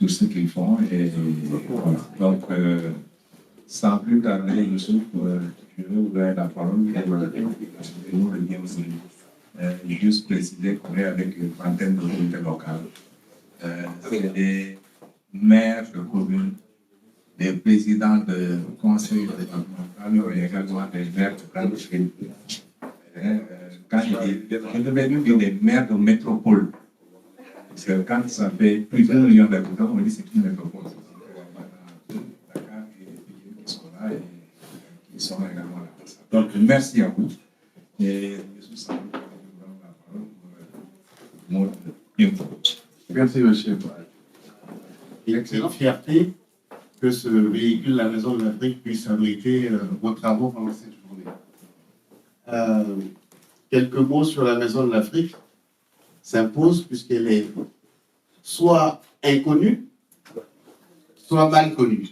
tout ce qu'ils font. Et voilà. Donc, sans plus tarder, Youssouf, je vais ouvrir la parole et nous reviens aussi. Juste préciser qu'on est avec une trentaine d'autorités locales, des maires de communes, des présidents de conseils départementaux et également des maires de grandes villes. Quand je devais dire des maires de métropole, parce que quand ça fait plus d'un million d'habitants, on dit que c'est une métropole. Dakar et qui sont là et qui sont également là. Donc, merci à vous. Et je suis Merci, monsieur. Il est une fierté que ce véhicule, la Maison de l'Afrique, puisse abriter vos travaux pendant cette journée. Quelques mots sur la Maison de l'Afrique s'imposent puisqu'elle est soit inconnue, soit mal connue.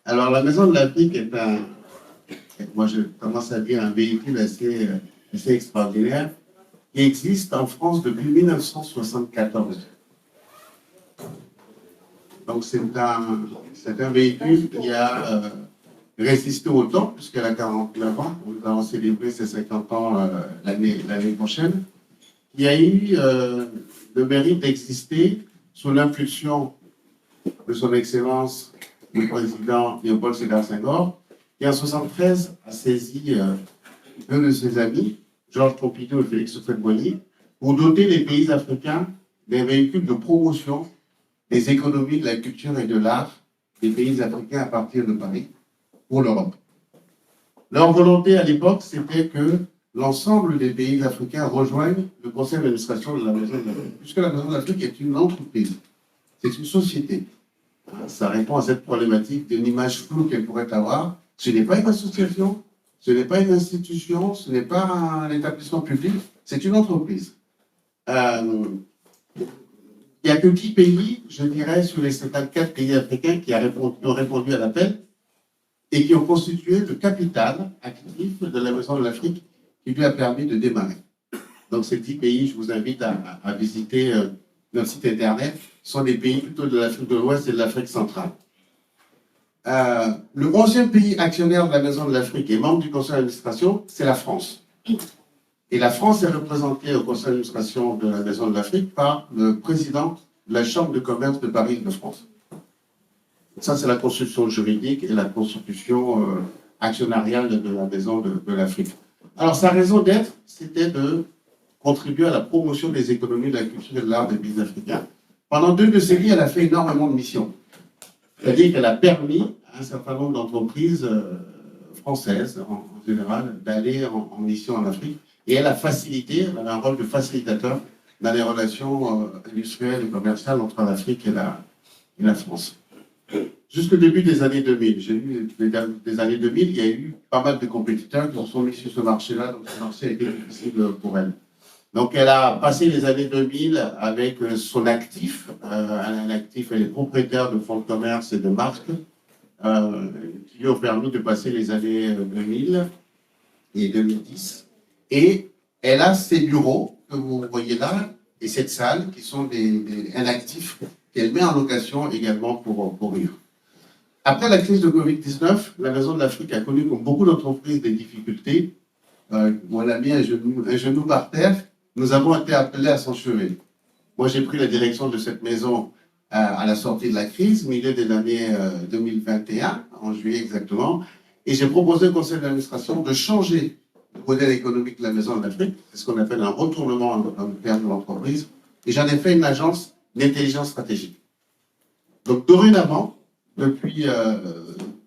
Alors, la Maison de l'Afrique est moi je commence à dire un véhicule assez extraordinaire qui existe en France depuis 1974. Donc, c'est un véhicule qui a résisté au temps, puisqu'elle a 49 ans. Nous allons célébrer ses 50 ans l'année prochaine. Qui a eu le mérite d'exister sous l'impulsion de son Excellence, le président Léopold Sédar Senghor, qui en 1973 a saisi deux de ses amis, Georges Pompidou et Félix Houphouët-Boigny, pour doter les pays africains des véhicules de promotion des économies de la culture et de l'art des pays africains à partir de Paris pour l'Europe. Leur volonté à l'époque, c'était que l'ensemble des pays africains rejoignent le conseil d'administration de la Maison de l'Afrique, puisque la Maison de l'Afrique est une entreprise, c'est une société. Ça répond à cette problématique d'une image floue qu'elle pourrait avoir. Ce n'est pas une association, ce n'est pas une institution, ce n'est pas un établissement public, c'est une entreprise. Il n'y a que 10 pays, je dirais, sur les 54 pays africains qui ont répondu à l'appel et qui ont constitué le capital actif de la Maison de l'Afrique qui lui a permis de démarrer. Donc ces 10 pays, je vous invite à visiter notre site internet, sont des pays plutôt de l'Afrique de l'Ouest et de l'Afrique centrale. Le 11e pays actionnaire de la Maison de l'Afrique et membre du conseil d'administration, c'est la France. Et la France est représentée au conseil d'administration de la Maison de l'Afrique par le président de la Chambre de commerce de Paris-Île-de-France. Ça, c'est la constitution juridique et la constitution actionnariale de la Maison de l'Afrique. Alors, sa raison d'être, c'était de contribuer à la promotion des économies de la culture et de l'art des pays africains. Pendant 2 décennies, elle a fait énormément de missions. C'est-à-dire qu'elle a permis à un certain nombre d'entreprises françaises, en général, d'aller en mission en Afrique. Et elle a facilité, elle a un rôle de facilitateur dans les relations industrielles et commerciales entre l'Afrique et la France. Jusqu'au début des années 2000, j'ai vu des années 2000, il y a eu pas mal de compétiteurs qui se sont mis sur ce marché-là, donc ce marché a été difficile pour elle. Donc elle a passé les années 2000 avec son actif, un actif, elle est propriétaire de fonds de commerce et de marques, qui lui ont permis de passer les années 2000 et 2010. Et elle a ses bureaux que vous voyez là, et cette salle, qui sont un actif qu'elle met en location également pour vivre. Après la crise de Covid-19, la Maison de l'Afrique a connu, comme beaucoup d'entreprises, des difficultés. On a mis un genou par terre. Nous avons été appelés à s'en chevet. Moi, j'ai pris la direction de cette maison à la sortie de la crise, milieu de l'année 2021, en juillet exactement, et j'ai proposé au conseil d'administration de changer le modèle économique de la Maison de l'Afrique, c'est ce qu'on appelle un retournement en termes de l'entreprise, et j'en ai fait une agence d'intelligence stratégique. Donc, dorénavant, depuis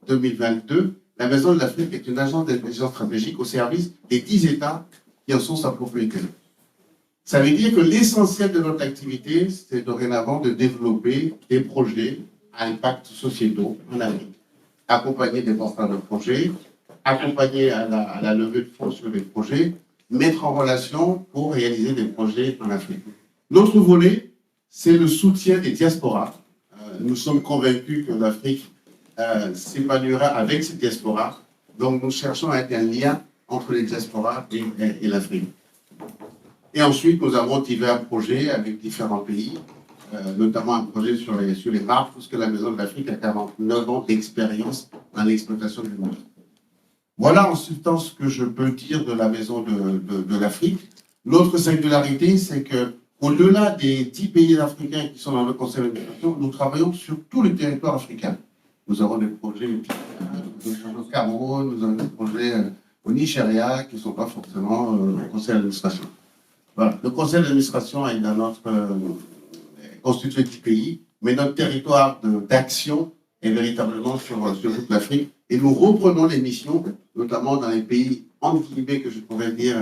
2022, la Maison de l'Afrique est une agence d'intelligence stratégique au service des 10 États qui en sont sa propriété. Ça veut dire que l'essentiel de notre activité, c'est dorénavant de développer des projets à impact sociétaux en Afrique. Accompagner des porteurs de projets, accompagner à la levée de fonds sur des projets, mettre en relation pour réaliser des projets en Afrique. L'autre volet, c'est le soutien des diasporas. Nous sommes convaincus que l'Afrique s'épanouira avec ces diasporas. Donc, nous cherchons à être un lien entre les diasporas et l'Afrique. Et ensuite, nous avons divers projets avec différents pays. notamment un projet sur les marques, puisque la Maison de l'Afrique a 49 ans d'expérience dans l'exploitation des marques. Voilà en substance ce que je peux dire de la Maison de l'Afrique. L'autre singularité, c'est que au-delà des 10 pays africains qui sont dans le conseil d'administration, nous travaillons sur tout le territoire africain. Nous avons des projets au Cameroun, nous avons des projets au Nigeria qui ne sont pas forcément au conseil d'administration. Voilà. Le conseil d'administration est dans notre constitué de 10 pays, mais notre territoire d'action est véritablement sur toute l'Afrique. Et nous reprenons les missions, notamment dans les pays entre guillemets que je pourrais dire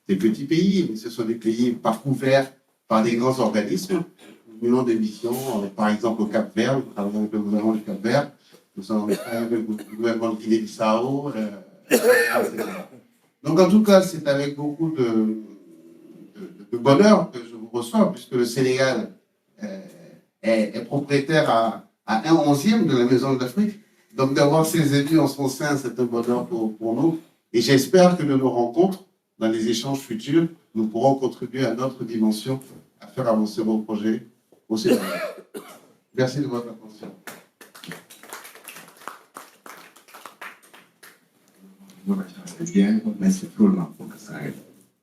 des petits pays, mais ce sont des pays pas couverts par des grands organismes. Nous menons des missions, par exemple au Cap-Vert, nous travaillons avec le gouvernement du Cap-Vert, nous sommes avec le gouvernement de Guinée-Bissau, etc. Donc en tout cas, c'est avec beaucoup de bonheur que je vous reçois, puisque le Sénégal est propriétaire à 1/11 de la Maison de l'Afrique. Donc d'avoir ces élus en son sein, c'est un bonheur pour nous. Et j'espère que de nos rencontres, dans les échanges futurs, nous pourrons contribuer à notre dimension à faire avancer vos projets au Sénégal. Merci de votre attention. C'est bien, mais c'est trop lent pour que ça arrive.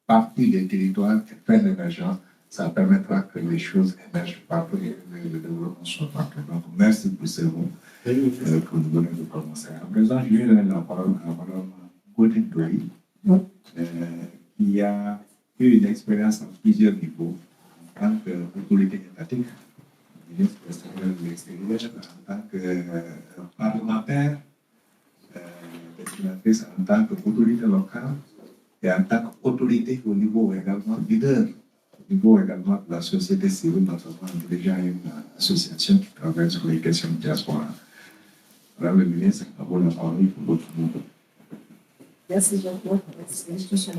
Partout des territoires très émergents, ça permettra que les choses émergent partout et que le développement soit partout. Donc, merci pour ces mots que vous venez de commencer. À présent, je vais donner la parole à Mme Gaudine Doyi, qui a eu une expérience à plusieurs niveaux en tant qu'autorité étatique, ministre de l'extérieur, en tant que parlementaire, dessinatrice en tant qu'autorité locale et en tant qu'autorité au niveau également leader, au niveau également de la société civile, notamment déjà une association qui travaille sur les questions de diaspora. Madame le ministre, à vous la parole pour votre mot. Merci Jean-Claude pour cette discussion.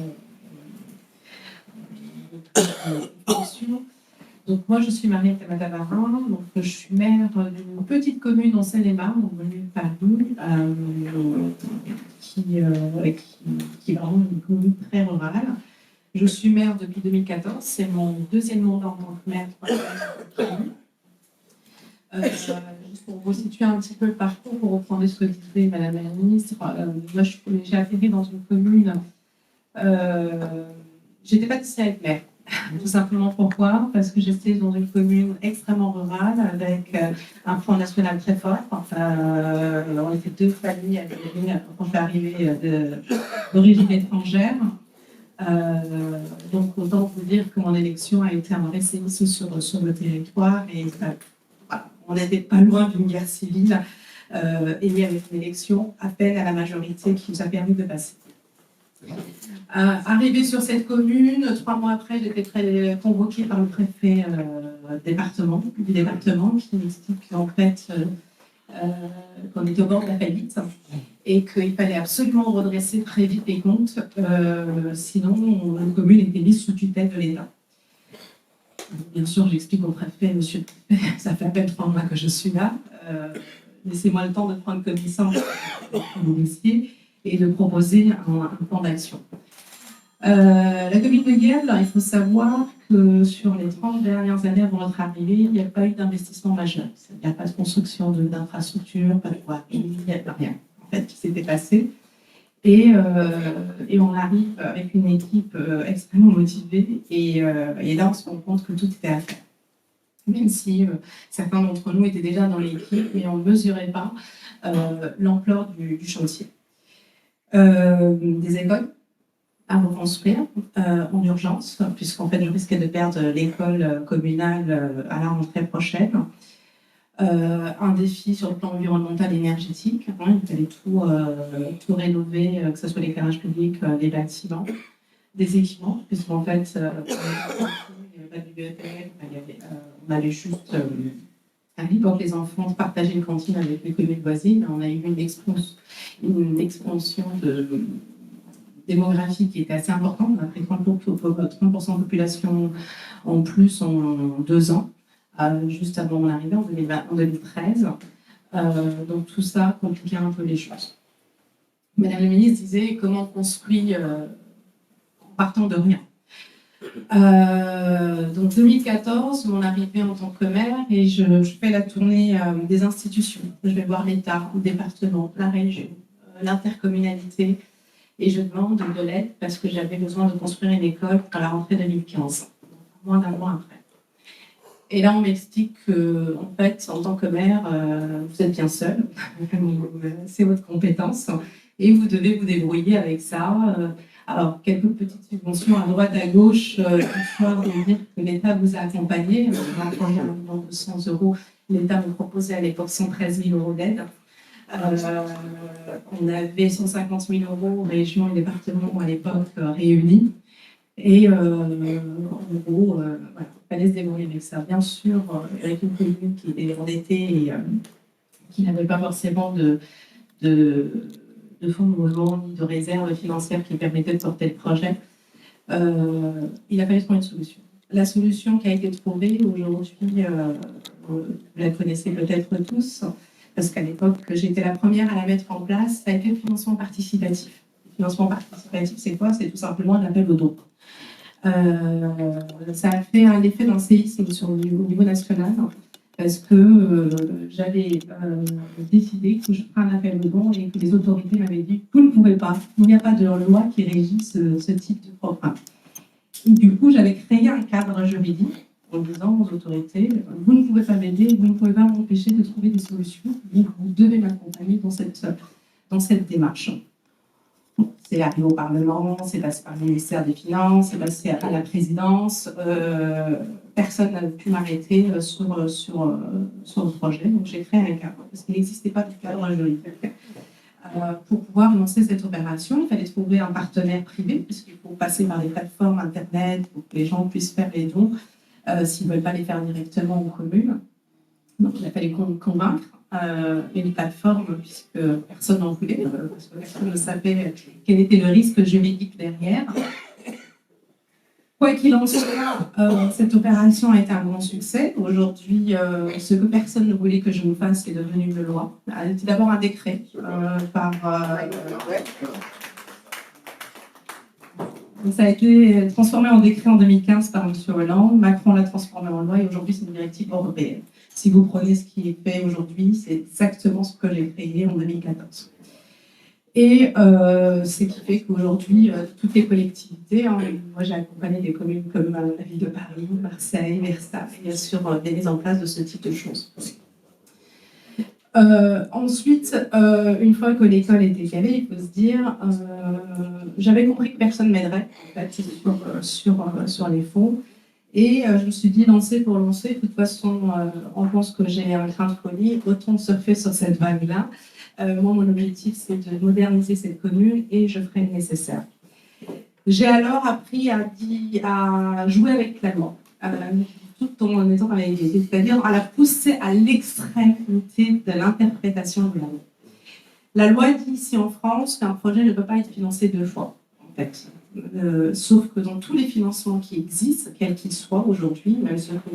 Donc moi je suis Marie Tamatavarin, donc je suis maire d'une petite commune en Seine-et-Marne, en banlieue de Paris, qui est vraiment une commune très rurale. Je suis maire depuis 2014, c'est mon deuxième mandat en tant que maire. Juste pour vous situer un petit peu le parcours, pour reprendre ce que disait Madame la Ministre, moi j'ai atterri dans une commune, j'étais pas destinée à être maire. Tout simplement pourquoi? Parce que j'étais dans une commune extrêmement rurale avec un front national très fort. On était deux familles quand je suis arrivée d'origine étrangère. Donc autant vous dire que mon élection a été un récépissé sur le territoire et on n'était pas loin d'une guerre civile et avec une élection appel à la majorité qui nous a permis de passer. Arrivée sur cette commune, 3 mois après, j'étais convoquée par le préfet du département qui m'explique qu'en fait, qu'on était au bord de la faillite et qu'il fallait absolument redresser très vite les comptes, sinon la commune était mise sous tutelle de l'État. Bien sûr, j'explique au préfet, monsieur le préfet, ça fait à peine 3 mois que je suis là, laissez-moi le temps de prendre connaissance de mon dossier et de proposer un plan d'action. La commune de Guel, il faut savoir que sur les 30 dernières années avant notre arrivée, il n'y a pas eu d'investissement majeur. Il n'y a pas de construction d'infrastructures, pas de voirie, il n'y a rien en fait, qui s'était passé. Et on arrive avec une équipe extrêmement motivée et là on se rend compte que tout était à faire. Même si certains d'entre nous étaient déjà dans l'équipe, mais on ne mesurait pas l'ampleur du chantier. Des écoles à reconstruire en urgence, puisqu'en fait je risquais de perdre l'école communale à la rentrée prochaine. Un défi sur le plan environnemental et énergétique, il fallait tout rénover, que ce soit l'éclairage public, les bâtiments, des équipements, puisqu'en fait il n'y avait pas de bibliothèque, on allait juste à l'époque les enfants partageaient une cantine avec les communes voisines, on a eu une expansion démographique qui était assez importante, on a pris 30% de population en plus en 2 ans. Juste avant mon arrivée en 2013. Donc tout ça compliquait un peu les choses. Madame la ministre disait comment on construit en partant de rien. Donc 2014, mon arrivée en tant que maire, et je fais la tournée des institutions. Je vais voir l'État, le département, la région, l'intercommunalité, et je demande de l'aide parce que j'avais besoin de construire une école à la rentrée 2015, moins d'un mois après. Et là, on m'explique que, en fait, en tant que maire, vous êtes bien seul, c'est votre compétence, et vous devez vous débrouiller avec ça. Alors, quelques petites subventions à droite, à gauche, histoire de dire que l'État vous a accompagné. On a accompagné un million de 100 euros. L'État me proposait à l'époque 113 000 euros d'aide. On avait 150 000 euros, région et département à l'époque réunis. Et en gros, voilà, il fallait se débrouiller avec ça. Bien sûr, avec une commune qui était endettée et qui n'avait pas forcément de fonds de roulement ni de réserve financière qui permettaient de porter le projet, il a fallu trouver une solution. La solution qui a été trouvée aujourd'hui, vous la connaissez peut-être tous, parce qu'à l'époque, j'étais la première à la mettre en place, ça a été le financement participatif. Le financement participatif, c'est quoi? C'est tout simplement un appel aux dons. Ça a fait un effet d'un séisme au niveau national, parce que j'avais décidé que je ferais un appel aux dons et que les autorités m'avaient dit « vous ne pouvez pas, il n'y a pas de loi qui régit ce type de programme ». Et du coup, j'avais créé un cadre juridique en disant aux autorités « vous ne pouvez pas m'aider, vous ne pouvez pas m'empêcher de trouver des solutions, donc vous devez m'accompagner dans cette démarche ». C'est arrivé au Parlement, c'est passé par le ministère des Finances, c'est passé à la présidence. Personne n'a pu m'arrêter sur le projet. Donc j'ai créé un cadre, parce qu'il n'existait pas de cadre juridique. Pour pouvoir lancer cette opération, il fallait trouver un partenaire privé, puisqu'il faut passer par des plateformes Internet pour que les gens puissent faire les dons s'ils ne veulent pas les faire directement aux communes. Donc il a fallu convaincre une plateforme, puisque personne n'en voulait, parce que personne ne savait quel était le risque juridique derrière. Quoi qu'il en soit, cette opération a été un grand succès. Aujourd'hui, ce que personne ne voulait que je me fasse est devenu une loi. C'était d'abord un décret ça a été transformé en décret en 2015 par M. Hollande. Macron l'a transformé en loi et aujourd'hui, c'est une directive européenne. Si vous prenez ce qui est fait aujourd'hui, c'est exactement ce que j'ai créé en 2014. Et ce qui fait qu'aujourd'hui, toutes les collectivités, moi j'ai accompagné des communes comme la ville de Paris, Marseille, Versailles, bien sûr, des mises en place de ce type de choses. Ensuite, une fois que l'école était calée, il faut se dire, j'avais compris que personne ne m'aiderait en fait, sur les fonds. Et je me suis dit, lancer pour lancer, de toute façon, on pense que j'ai un grain de folie, autant surfer sur cette vague-là. Moi, mon objectif, c'est de moderniser cette commune et je ferai le nécessaire. J'ai alors appris à jouer avec la loi, tout en étant avec l'idée, c'est-à-dire à la pousser à l'extrémité de l'interprétation de la loi. La loi dit ici en France qu'un projet ne peut pas être financé deux fois, en fait. Sauf que dans tous les financements qui existent, quels qu'ils soient aujourd'hui, même ceux que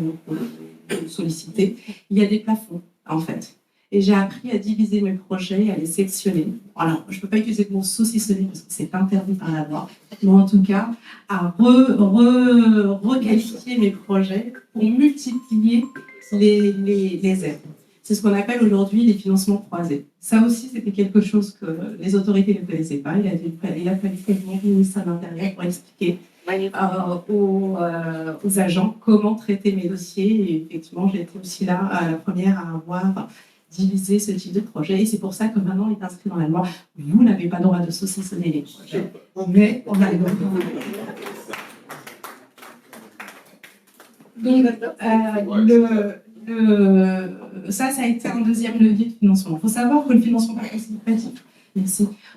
vous sollicitez, il y a des plafonds, en fait. Et j'ai appris à diviser mes projets, à les sectionner. Alors, je ne peux pas utiliser le mot saucissonner parce que c'est interdit par la loi, mais en tout cas, à requalifier mes projets pour multiplier les aides. C'est ce qu'on appelle aujourd'hui les financements croisés. Ça aussi, c'était quelque chose que les autorités ne connaissaient pas. Il a fallu que le ministère de l'Intérieur pour expliquer aux agents comment traiter mes dossiers. Et effectivement, j'ai été aussi là, la première à avoir divisé ce type de projet. Et c'est pour ça que maintenant, il est inscrit dans la loi. Vous n'avez pas le droit de saucissonner les projets, mais on a le droit. Donc, ça a été un deuxième levier de financement. Il faut savoir que le financement participatif,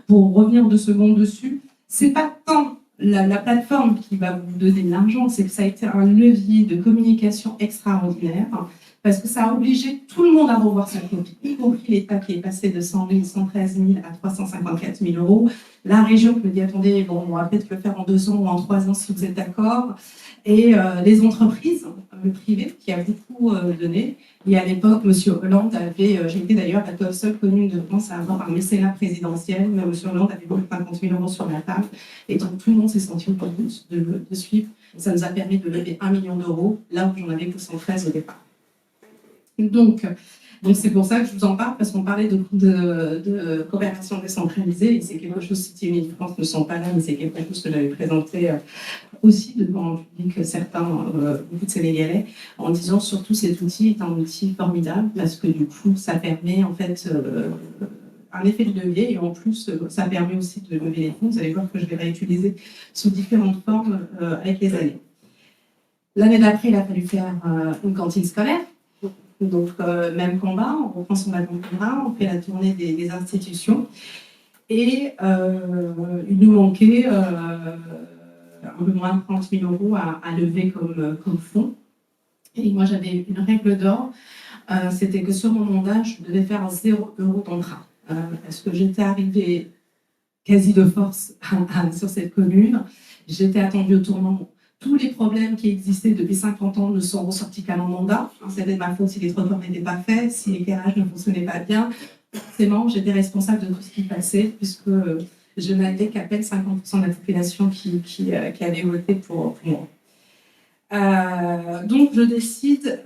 pour revenir 2 secondes dessus, c'est pas tant la plateforme qui va vous donner de l'argent, c'est que ça a été un levier de communication extraordinaire, parce que ça a obligé tout le monde à revoir sa copie, y compris l'État qui est passé de 100 000, 113 000 à 354 000 euros. La région qui me dit, attendez, bon, on va peut-être le faire en 2 ans ou en 3 ans si vous êtes d'accord. Et les entreprises le privé qui a beaucoup donné. Et à l'époque, M. Hollande avait, j'ai été d'ailleurs la seule commune de France à avoir un mécénat présidentiel, mais M. Hollande avait mis 50 000 € sur la table, et donc tout le monde s'est senti obligé de suivre. Ça nous a permis de lever 1 million d'euros, là où j'en avais que 113 au départ. Donc c'est pour ça que je vous en parle, parce qu'on parlait de coopération décentralisée, et c'est quelque chose, City Unique France ne sont pas là, mais c'est quelque chose que j'avais présenté aussi devant le public, certains, beaucoup de Sénégalais, en disant surtout cet outil est un outil formidable, parce que du coup, ça permet en fait un effet de levier, et en plus, ça permet aussi de lever les fonds. Vous allez voir que je vais réutiliser sous différentes formes avec les années. L'année d'après, il a fallu faire une cantine scolaire. Donc, même combat, on reprend son bâton de combat, on fait la tournée des institutions. Et il nous manquait un peu moins de 30 000 € à lever comme fonds. Et moi, j'avais une règle d'or, c'était que sur mon mandat, je devais faire 0 € d'emprunt. Parce que j'étais arrivée quasi de force sur cette commune. J'étais attendue au tournant. Tous les problèmes qui existaient depuis 50 ans ne sont ressortis qu'à mon mandat. C'était de ma faute si les trottoirs n'étaient pas faits, si l'éclairage ne fonctionnait pas bien. Forcément, j'étais responsable de tout ce qui passait, puisque je n'avais qu'à peine 50% de la population qui avait voté pour moi. Donc, je décide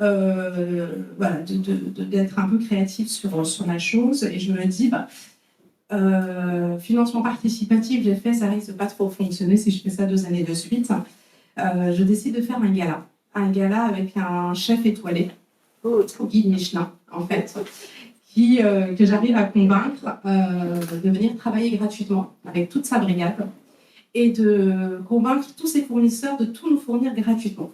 voilà, d'être un peu créative sur la chose, et je me dis, financement participatif, j'ai fait, ça risque de pas trop fonctionner si je fais ça 2 années de suite. Je décide de faire un gala avec un chef étoilé, guide Michelin, en fait, que j'arrive à convaincre de venir travailler gratuitement avec toute sa brigade et de convaincre tous ses fournisseurs de tout nous fournir gratuitement.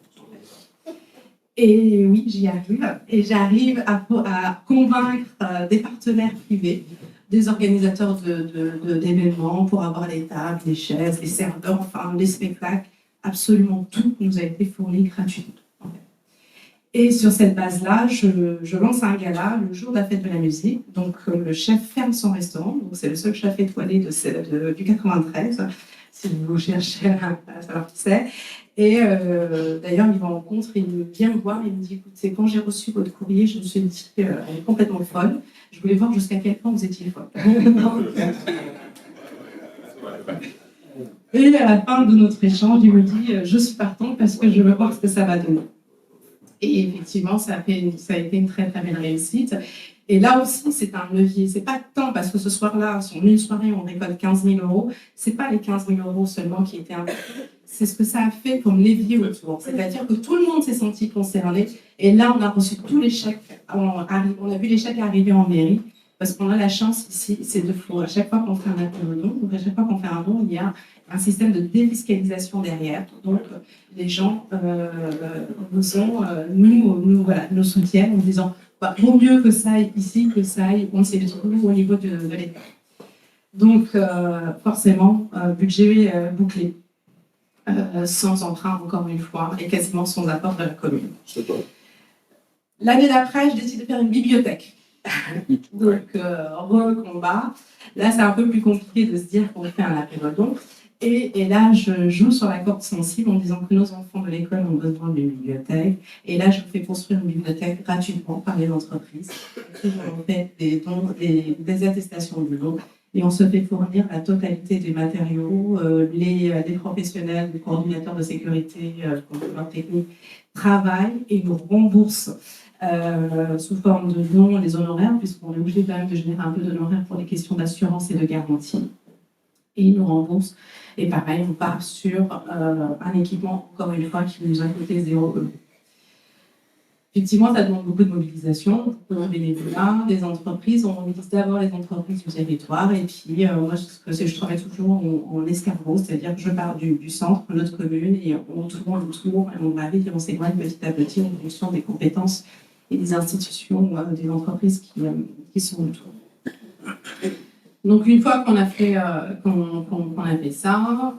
Et oui, j'y arrive. Et j'arrive à convaincre des partenaires privés, des organisateurs d'événements pour avoir les tables, les chaises, les serveurs, enfin les spectacles. Absolument tout nous a été fourni gratuitement. Et sur cette base-là, je lance un gala le jour de la fête de la musique. Donc le chef ferme son restaurant. Donc c'est le seul chef étoilé du 93. Si vous cherchez à savoir qui c'est. Et d'ailleurs, il me rencontre, il vient me voir, il me dit, écoutez, quand j'ai reçu votre courrier, je me suis dit elle est complètement folle. Je voulais voir jusqu'à quel point vous étiez folle. Et à la fin de notre échange, il me dit je suis partante parce que je veux voir ce que ça va donner. Et effectivement, ça a été une très très belle réussite. Et là aussi, c'est un levier. C'est pas tant parce que ce soir-là, sur une soirée, on récolte 15 000 €. C'est pas les 15 000 € seulement qui étaient investis. C'est ce que ça a fait comme levier autour. C'est-à-dire que tout le monde s'est senti concerné. Et là, on a reçu tous les chèques. On a vu les chèques arriver en mairie. Parce qu'on a la chance ici, c'est de fou. À chaque fois qu'on fait un appel au don, donc à chaque fois qu'on fait un don, il y a un système de défiscalisation derrière. Donc, les gens nous soutiennent en disant vaut mieux que ça aille ici que ça aille, on sait tout au niveau de l'État. Donc, forcément, budget bouclé, sans emprunt, encore une fois, et quasiment sans apport de la commune. L'année d'après, je décide de faire une bibliothèque. Donc, recombat. Là, c'est un peu plus compliqué de se dire qu'on fait un appel au don. Et là, je joue sur la corde sensible en disant que nos enfants de l'école ont besoin d'une bibliothèque. Et là, je fais construire une bibliothèque gratuitement par les entreprises. On fait des dons, des attestations de dons. Et on se fait fournir la totalité des matériaux. Les professionnels, les coordinateurs de sécurité, contrôleurs techniques, travaillent et nous remboursent sous forme de dons les honoraires, puisqu'on est obligé quand même de générer un peu d'honoraires pour les questions d'assurance et de garantie. Et ils nous remboursent. Et pareil, on part sur un équipement, encore une fois, qui nous a coûté 0 €. Effectivement, ça demande beaucoup de mobilisation, beaucoup de bénévolat, des entreprises. On mobilise d'abord les entreprises du territoire. Et puis, moi, je travaille toujours en escargot, c'est-à-dire que je pars du centre, de notre commune, et on tourne autour, et on gravite et on s'éloigne petit à petit en fonction des compétences et des institutions, des entreprises qui sont autour. Donc, une fois qu'on a fait, ça,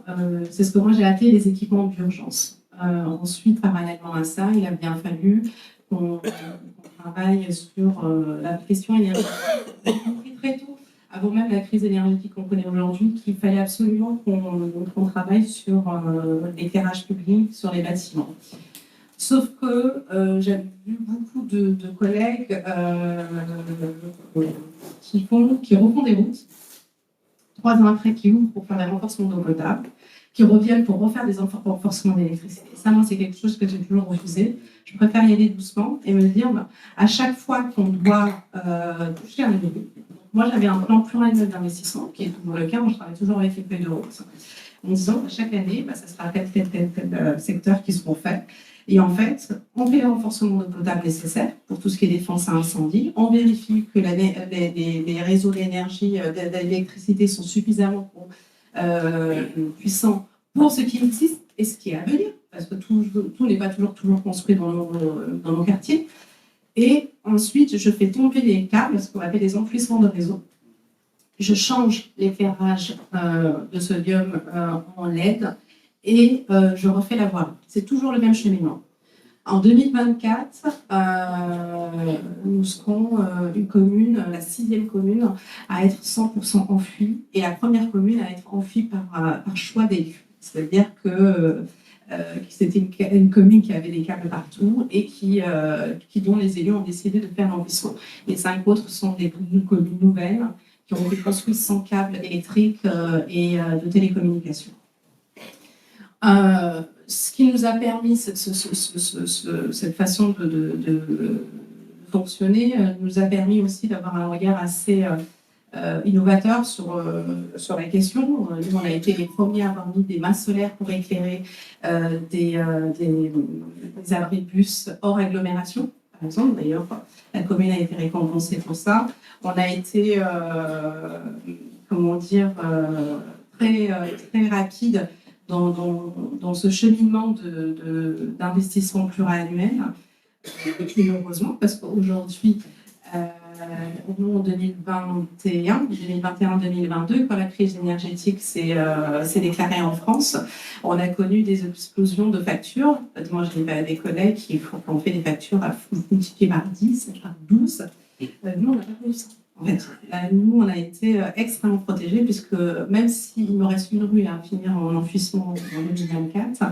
c'est ce que moi j'ai appelé les équipements d'urgence. Ensuite, parallèlement à ça, il a bien fallu qu'on travaille sur la question énergétique. On a compris très tôt, avant même la crise énergétique qu'on connaît aujourd'hui, qu'il fallait absolument qu'on travaille sur l'éclairage public, sur les bâtiments. Sauf que j'avais vu beaucoup de collègues qui refont des routes, 3 ans après, qui ouvrent pour faire des renforcements d'eau potable, qui reviennent pour refaire des renforcements d'électricité. Ça, moi, c'est quelque chose que j'ai toujours refusé. Je préfère y aller doucement et me dire, à chaque fois qu'on doit toucher un début. Moi, j'avais un plan pluriannuel d'investissement, qui est toujours le cas. Moi, je travaille toujours avec les feuilles de route, en disant qu'à chaque année, ça sera tel secteur qui seront faits. Et en fait, on fait le renforcement d'eau potable nécessaire pour tout ce qui est défense à incendie. On vérifie que les réseaux d'énergie, d'électricité sont suffisamment puissants pour ce qui existe et ce qui est à venir, parce que tout n'est pas toujours construit dans nos quartiers. Et ensuite, je fais tomber les câbles, ce qu'on appelle des enfouissements de réseau. Je change l'éclairage de sodium en LED et je refais la voie. C'est toujours le même cheminement. En 2024, nous serons une commune, la 6e commune, à être 100% enfouie et la première commune à être enfouie par choix d'élus. C'est-à-dire que c'était une commune qui avait des câbles partout et dont les élus ont décidé de faire l'enfouissement. Les 5 autres sont des communes nouvelles qui ont été construites sans câbles électriques et de télécommunications. Ce qui nous a permis, cette façon de fonctionner, nous a permis aussi d'avoir un regard assez innovateur sur la question. Nous, on a été les premiers à avoir mis des mâts solaires pour éclairer des abribus hors agglomération, par exemple. D'ailleurs, la commune a été récompensée pour ça. On a été, très rapide dans ce cheminement d'investissement pluriannuel. Et heureusement, parce qu'aujourd'hui, nous, en 2021-2022, quand la crise énergétique s'est déclarée en France, on a connu des explosions de factures. Moi, j'ai des collègues qui ont fait des factures à multiplier par 10, par 12. Nous, on n'a pas connu ça. En fait, nous, on a été extrêmement protégés, puisque même s'il me reste une rue à finir en enfouissement en 2024,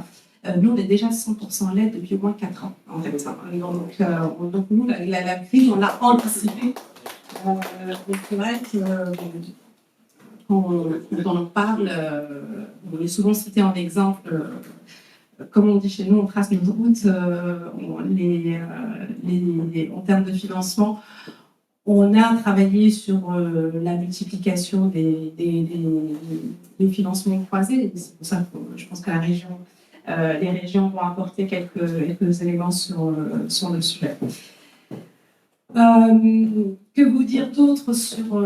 nous, on est déjà 100% LED depuis au moins 4 ans. En fait. Donc nous, la crise, on l'a anticipée. C'est vrai que quand on en parle, on est souvent cité en exemple. Comme on dit chez nous, on trace nos routes. En termes de financement, on a travaillé sur la multiplication des financements croisés. C'est pour ça que je pense que les régions vont apporter quelques éléments sur le sujet. Que vous dire d'autre sur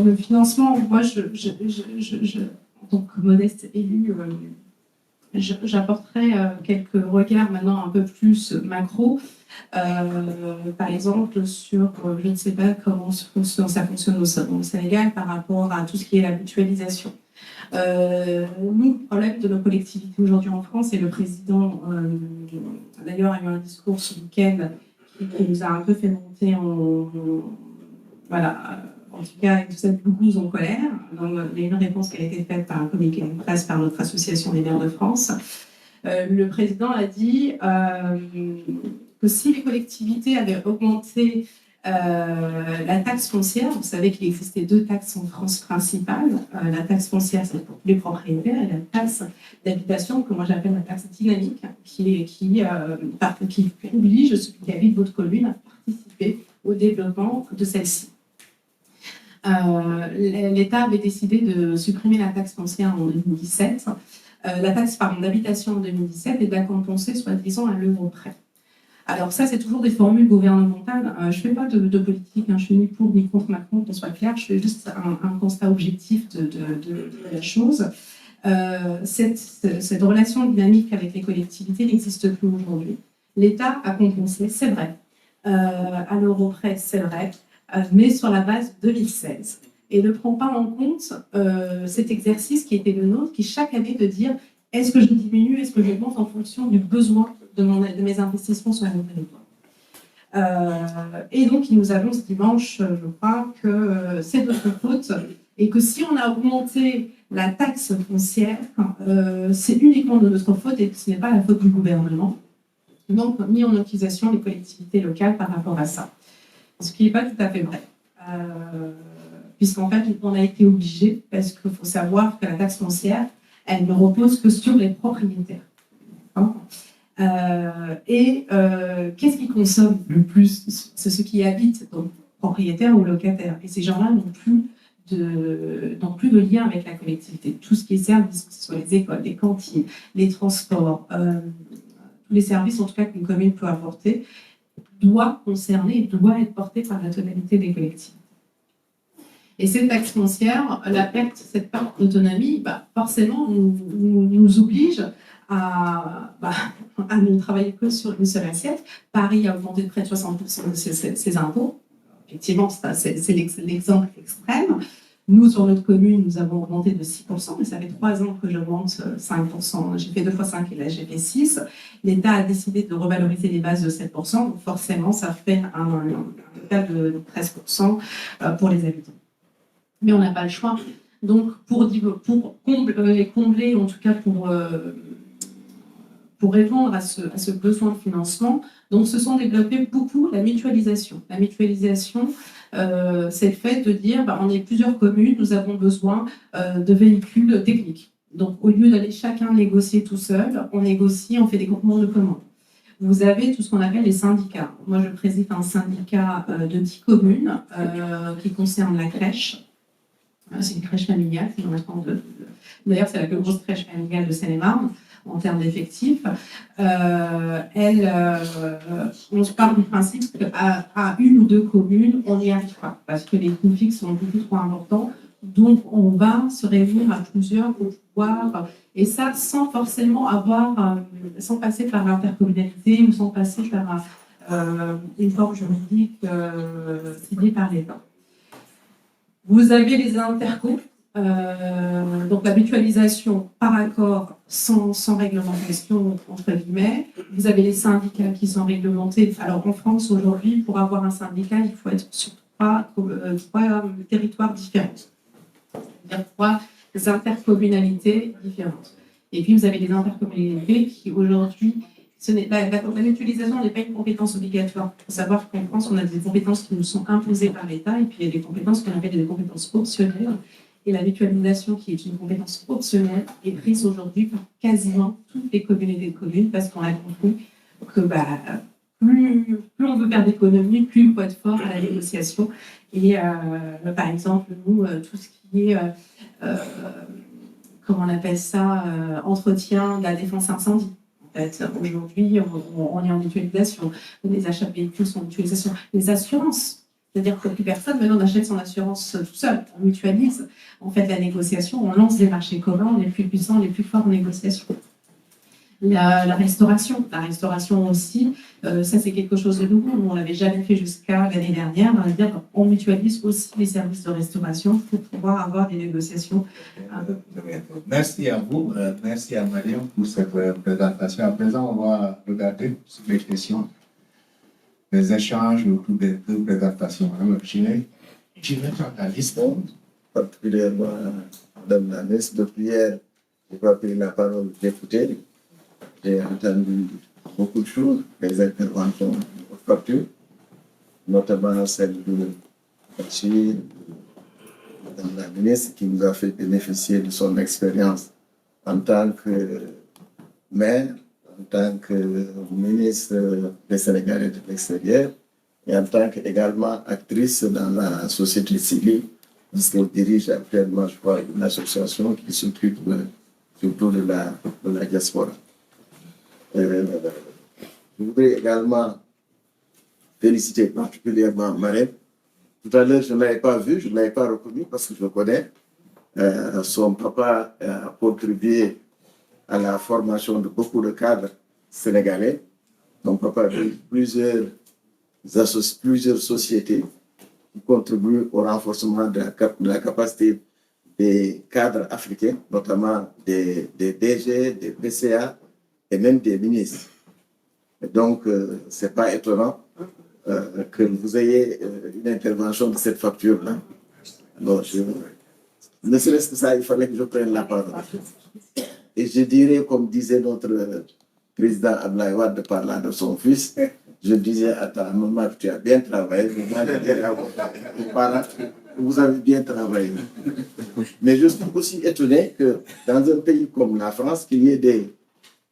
le financement? Moi, en tant que modeste élue, j'apporterai quelques regards maintenant un peu plus macro. Par exemple, sur, je ne sais pas comment ça fonctionne au Sénégal par rapport à tout ce qui est la mutualisation. Nous, le problème de nos collectivités aujourd'hui en France, et le président, d'ailleurs, a eu un discours ce week-end qui nous a un peu fait monter en tout cas, avec toute cette blouse en colère. Donc, il y a une réponse qui a été faite par un communiqué de presse par notre association des maires de France. Le président a dit que si les collectivités avaient augmenté la taxe foncière, vous savez qu'il existait 2 taxes en France principales. La taxe foncière, c'est pour tous les propriétaires, et la taxe d'habitation, que moi j'appelle la taxe dynamique, qui oblige celui qui habite votre commune à participer au développement de celle-ci. L'État avait décidé de supprimer la taxe foncière en 2017, la taxe d'habitation en 2017, et de la compenser soi-disant à l'euro près. Alors ça, c'est toujours des formules gouvernementales. Je ne fais pas de politique, je ne suis ni pour ni contre Macron, qu'on soit clair, je fais juste un constat objectif de la chose. Cette relation dynamique avec les collectivités n'existe plus aujourd'hui. L'État a compensé, c'est vrai, à l'euro près, c'est vrai, mais sur la base de 2016. Et ne prend pas en compte cet exercice qui était le nôtre, qui chaque année de dire est-ce que je diminue, est-ce que je monte en fonction du besoin de mes investissements sur mon territoire. Et donc, il nous annonce dimanche, je crois, que c'est notre faute Et que si on a augmenté la taxe foncière, c'est uniquement de notre faute et ce n'est pas la faute du gouvernement. Donc, mis en accusation les collectivités locales par rapport à ça. Ce qui n'est pas tout à fait vrai. Puisqu'en fait, on a été obligé, parce qu'il faut savoir que la taxe foncière, elle ne repose que sur les propriétaires. Qu'est-ce qui consomme le plus? C'est ceux qui habitent, donc propriétaires ou locataires. Et ces gens-là n'ont plus de lien avec la collectivité. Tout ce qui est service, que ce soit les écoles, les cantines, les transports, tous les services en tout cas qu'une commune peut apporter, doit être porté par la totalité des collectivités. Et cette taxe foncière, cette part d'autonomie, forcément, nous oblige à ne travailler que sur une seule assiette. Paris a augmenté de près de 60% de ses impôts. Effectivement, c'est l'exemple extrême. Nous, sur notre commune, nous avons augmenté de 6%, mais ça fait 3 ans que j'augmente 5%. J'ai fait 2 fois 5 et là, j'ai fait 6. L'État a décidé de revaloriser les bases de 7%, donc forcément, ça fait un total de 13% pour les habitants. Mais on n'a pas le choix. Donc, pour combler, en tout cas pour répondre à ce besoin de financement, donc se sont développés beaucoup la mutualisation. La mutualisation, c'est le fait de dire, on est plusieurs communes, nous avons besoin de véhicules techniques. Donc, au lieu d'aller chacun négocier tout seul, on négocie, on fait des groupements de commandes. Vous avez tout ce qu'on appelle les syndicats. Moi, je préside un syndicat de 10 communes qui concerne la crèche. C'est une crèche familiale. D'ailleurs, c'est la plus grosse crèche familiale de Seine-et-Marne en termes d'effectifs. On se parle du principe qu'à une ou deux communes, on n'y arrive pas parce que les coûts fixes sont beaucoup trop importants. Donc, on va se réunir à plusieurs pour pouvoir, et ça sans forcément sans passer par l'intercommunalité ou sans passer par une forme juridique signée par l'État. Vous avez les intercos, donc la mutualisation par accord sans réglementation, entre guillemets. Vous avez les syndicats qui sont réglementés. Alors en France, aujourd'hui, pour avoir un syndicat, il faut être sur trois territoires différents. C'est-à-dire 3 intercommunalités différentes. Et puis vous avez les intercommunalités qui aujourd'hui, la mutualisation n'est pas une compétence obligatoire. Il faut savoir qu'en France, on a des compétences qui nous sont imposées par l'État et puis il y a des compétences qu'on appelle des compétences optionnelles. Et la mutualisation, qui est une compétence optionnelle, est prise aujourd'hui par quasiment toutes les communautés de communes parce qu'on a compris que plus on veut faire d'économies, plus il faut être fort à la négociation. Et par exemple, nous, tout ce qui est, comment on appelle ça, entretien de la défense incendie. En fait, aujourd'hui, on est en mutualisation. Les achats de véhicules sont en mutualisation. Les assurances, c'est-à-dire que plus personne maintenant n'achète son assurance tout seul. On mutualise. On fait de la négociation, on lance des marchés communs, les plus puissants, les plus forts en négociation. La restauration aussi, ça c'est quelque chose de nouveau. On ne l'avait jamais fait jusqu'à l'année dernière. On mutualise aussi les services de restauration pour pouvoir avoir des négociations un peu plus. Merci à vous, merci à Mariam pour cette présentation. À présent, on va regarder sur les questions, les échanges autour des 2 présentations. Alors, je vais faire la liste. Particulièrement dans la messe de prière, je vais pris la parole d'écouter. J'ai entendu beaucoup de choses, des interventions factuelles, notamment celle de Madame la ministre qui nous a fait bénéficier de son expérience en tant que maire, en tant que ministre des Sénégalais de l'extérieur et en tant qu'également actrice dans la société civile, puisqu'elle dirige actuellement, je crois, une association qui s'occupe surtout de la diaspora. Je voudrais également féliciter particulièrement Marème. Tout à l'heure, je ne l'avais pas vu, je ne l'avais pas reconnu parce que je le connais. Son papa a contribué à la formation de beaucoup de cadres sénégalais. Son papa a eu plusieurs sociétés qui contribuent au renforcement de la capacité des cadres africains, notamment des DG, des PCA, et même des ministres. Et donc, ce n'est pas étonnant que vous ayez une intervention de cette facture-là. Alors, Ne serait-ce que ça, il fallait que je prenne la parole. Et je dirais, comme disait notre président Abdoulaye Wade parlant de son fils, je disais à ta maman, tu as bien travaillé, vous avez bien travaillé. Mais je suis aussi étonné que dans un pays comme la France, qu'il y ait des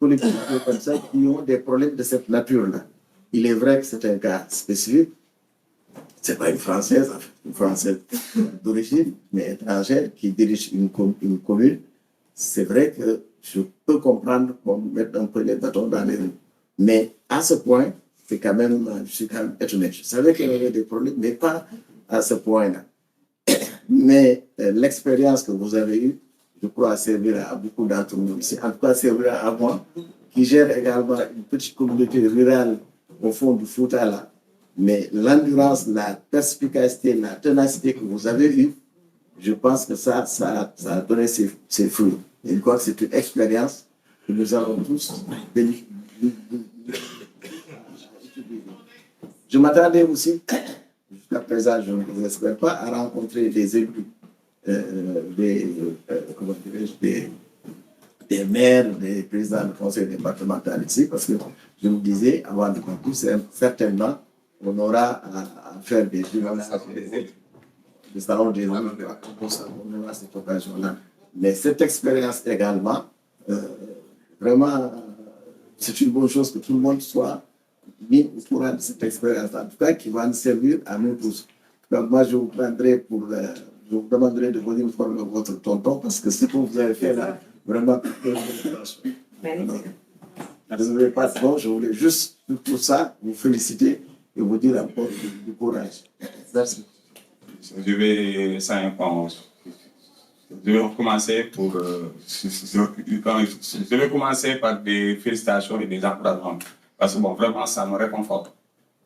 collectivités comme ça qui ont des problèmes de cette nature-là. Il est vrai que c'est un cas spécifique. Ce n'est pas une Française d'origine, mais étrangère qui dirige une commune. C'est vrai que je peux comprendre qu'on mette un peu les bâtons dans les roues. Mais à ce point, c'est quand même, je suis quand même étonné. Je savais qu'il y avait des problèmes, mais pas à ce point-là. Mais l'expérience que vous avez eue, je crois, servira à beaucoup d'entre nous ici. En tout cas, servira à moi, qui gère également une petite communauté rurale au fond du Fouta là. Mais l'endurance, la perspicacité, la ténacité que vous avez eue, je pense que ça a donné ses fruits. Et je crois que c'est une expérience que nous avons tous bénéficié. Je m'attendais aussi, jusqu'à présent, je ne vous espère pas, à rencontrer des élus, des maires, des présidents du conseil départemental ici, parce que je me disais, avant de conclure, certainement, on aura à faire des salons des élus, on aura cette occasion-là. Mais cette expérience également, vraiment, c'est une bonne chose que tout le monde soit mis au courant de cette expérience, en tout cas, qui va nous servir à nous tous. Donc, moi, je vous je vous demanderai de venir former votre tonton, parce que ce que vous avez fait là, vraiment, désolé, pas bon, je voulais juste, pour ça, vous féliciter et vous dire encore du courage. Merci. Je vais commencer je vais commencer par des félicitations et des encouragements. Parce que bon, vraiment, ça me réconforte.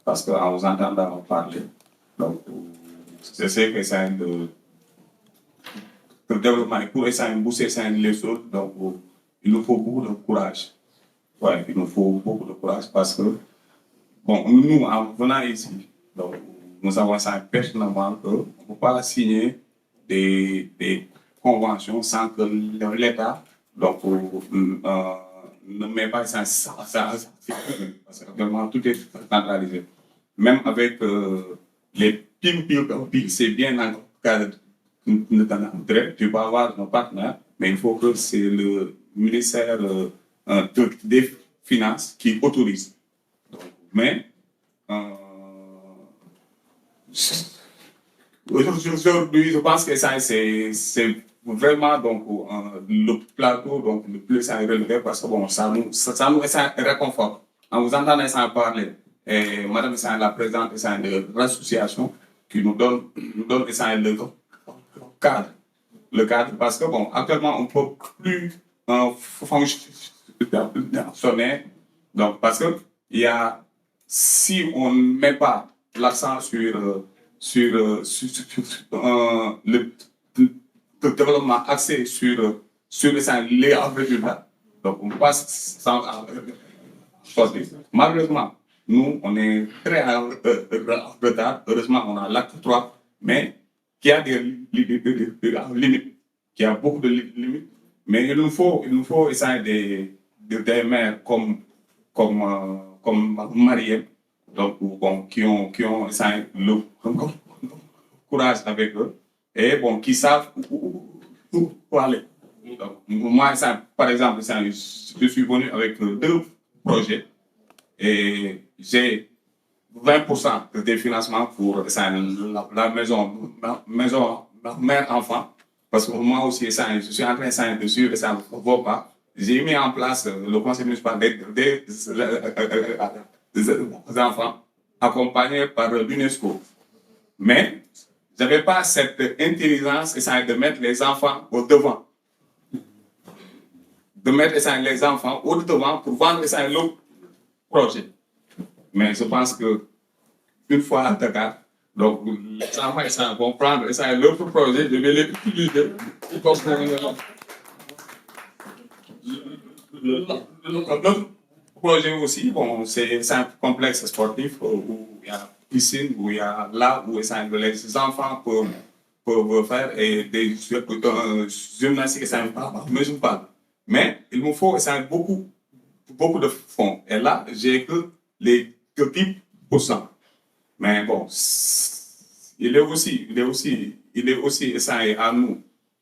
Parce qu'en vous entendant parler, donc, je sais que c'est le développement, pour essayer de booster les choses, donc il nous faut beaucoup de courage. Ouais, il nous faut beaucoup de courage parce que, bon, nous, en venant ici, donc, nous avons ça personnellement qu'on ne peut pas signer des conventions sans que l'État donc, ne met pas ça, parce qu'actuellement tout est centralisé. Même avec les PIB, c'est bien encadré, tu vas avoir nos partenaires, mais il faut que c'est le ministère des Finances qui autorise. Donc, mais aujourd'hui, je pense que ça, c'est vraiment donc, le plateau donc, le plus à relever parce que bon, ça nous réconforte. En vous entendant ça parler, et Madame la présidente de l'association qui nous donne le cadre. Le cadre parce que bon, actuellement, on ne peut plus fonctionner. Donc, parce que si on ne met pas l'accent sur le développement axé sur les résultats. Donc, on passe sans choisir. Malheureusement, nous, on est très en retard. Heureusement, on a l'acte 3, mais qui a des limites, qui a beaucoup de limites. Mais il nous faut essayer des maires comme Mariem, donc, bon, qui ont essayé le courage avec eux et bon, qui savent où aller. Donc, moi, par exemple, je suis venu avec 2 projets et j'ai 20% des financements pour la maison mère-enfant. Parce que moi aussi, je suis en train de suivre ça ne va pas. J'ai mis en place le conseil municipal des enfants accompagnés par l'UNESCO. Mais je n'avais pas cette intelligence de mettre les enfants au devant. De mettre les enfants au devant pour vendre le projet. Mais je pense qu'une fois à Dakar, donc les enfants vont prendre l'autre projet, je vais les utiliser pour l'autre projet aussi, bon, c'est un complexe sportif où il y a piscine, où il y a là où les enfants peuvent pour faire et des gymnastiques, ça me parle, mais je me parle. Mais il me faut beaucoup de fonds. Et là, j'ai que les 10%. Mais bon, il est aussi ça à nous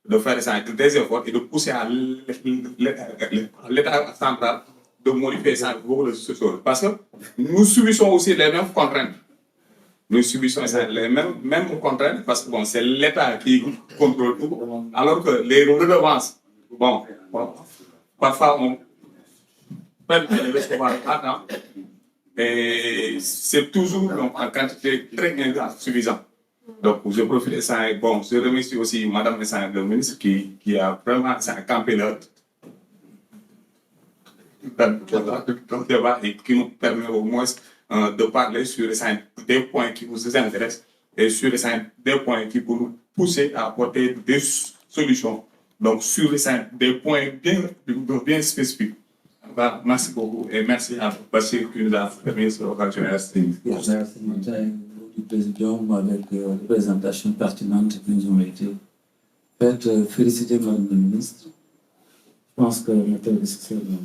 de faire ça, des efforts et de pousser à l'État central de modifier ça beaucoup de choses. Parce que nous subissons aussi les mêmes contraintes. Nous subissons les mêmes contraintes parce que bon, c'est l'État qui contrôle tout, alors que les redevances, bon, parfois on perd les recevoir à temps et c'est toujours donc, en quantité très insuffisante. Donc, je profite de ça. Bon, je remercie aussi Madame le ministre qui a vraiment campé là dans le débat et qui nous permet au moins de parler sur des points qui vous intéressent et sur des points qui peuvent nous pousser à apporter des solutions. Donc, sur des points bien spécifiques. Voilà, merci beaucoup et merci à Bachir qui nous a permis cette occasion. Merci du Président avec des présentations pertinentes qui nous ont été faites. Féliciter Madame la Ministre. Je pense que notre nécessaire dans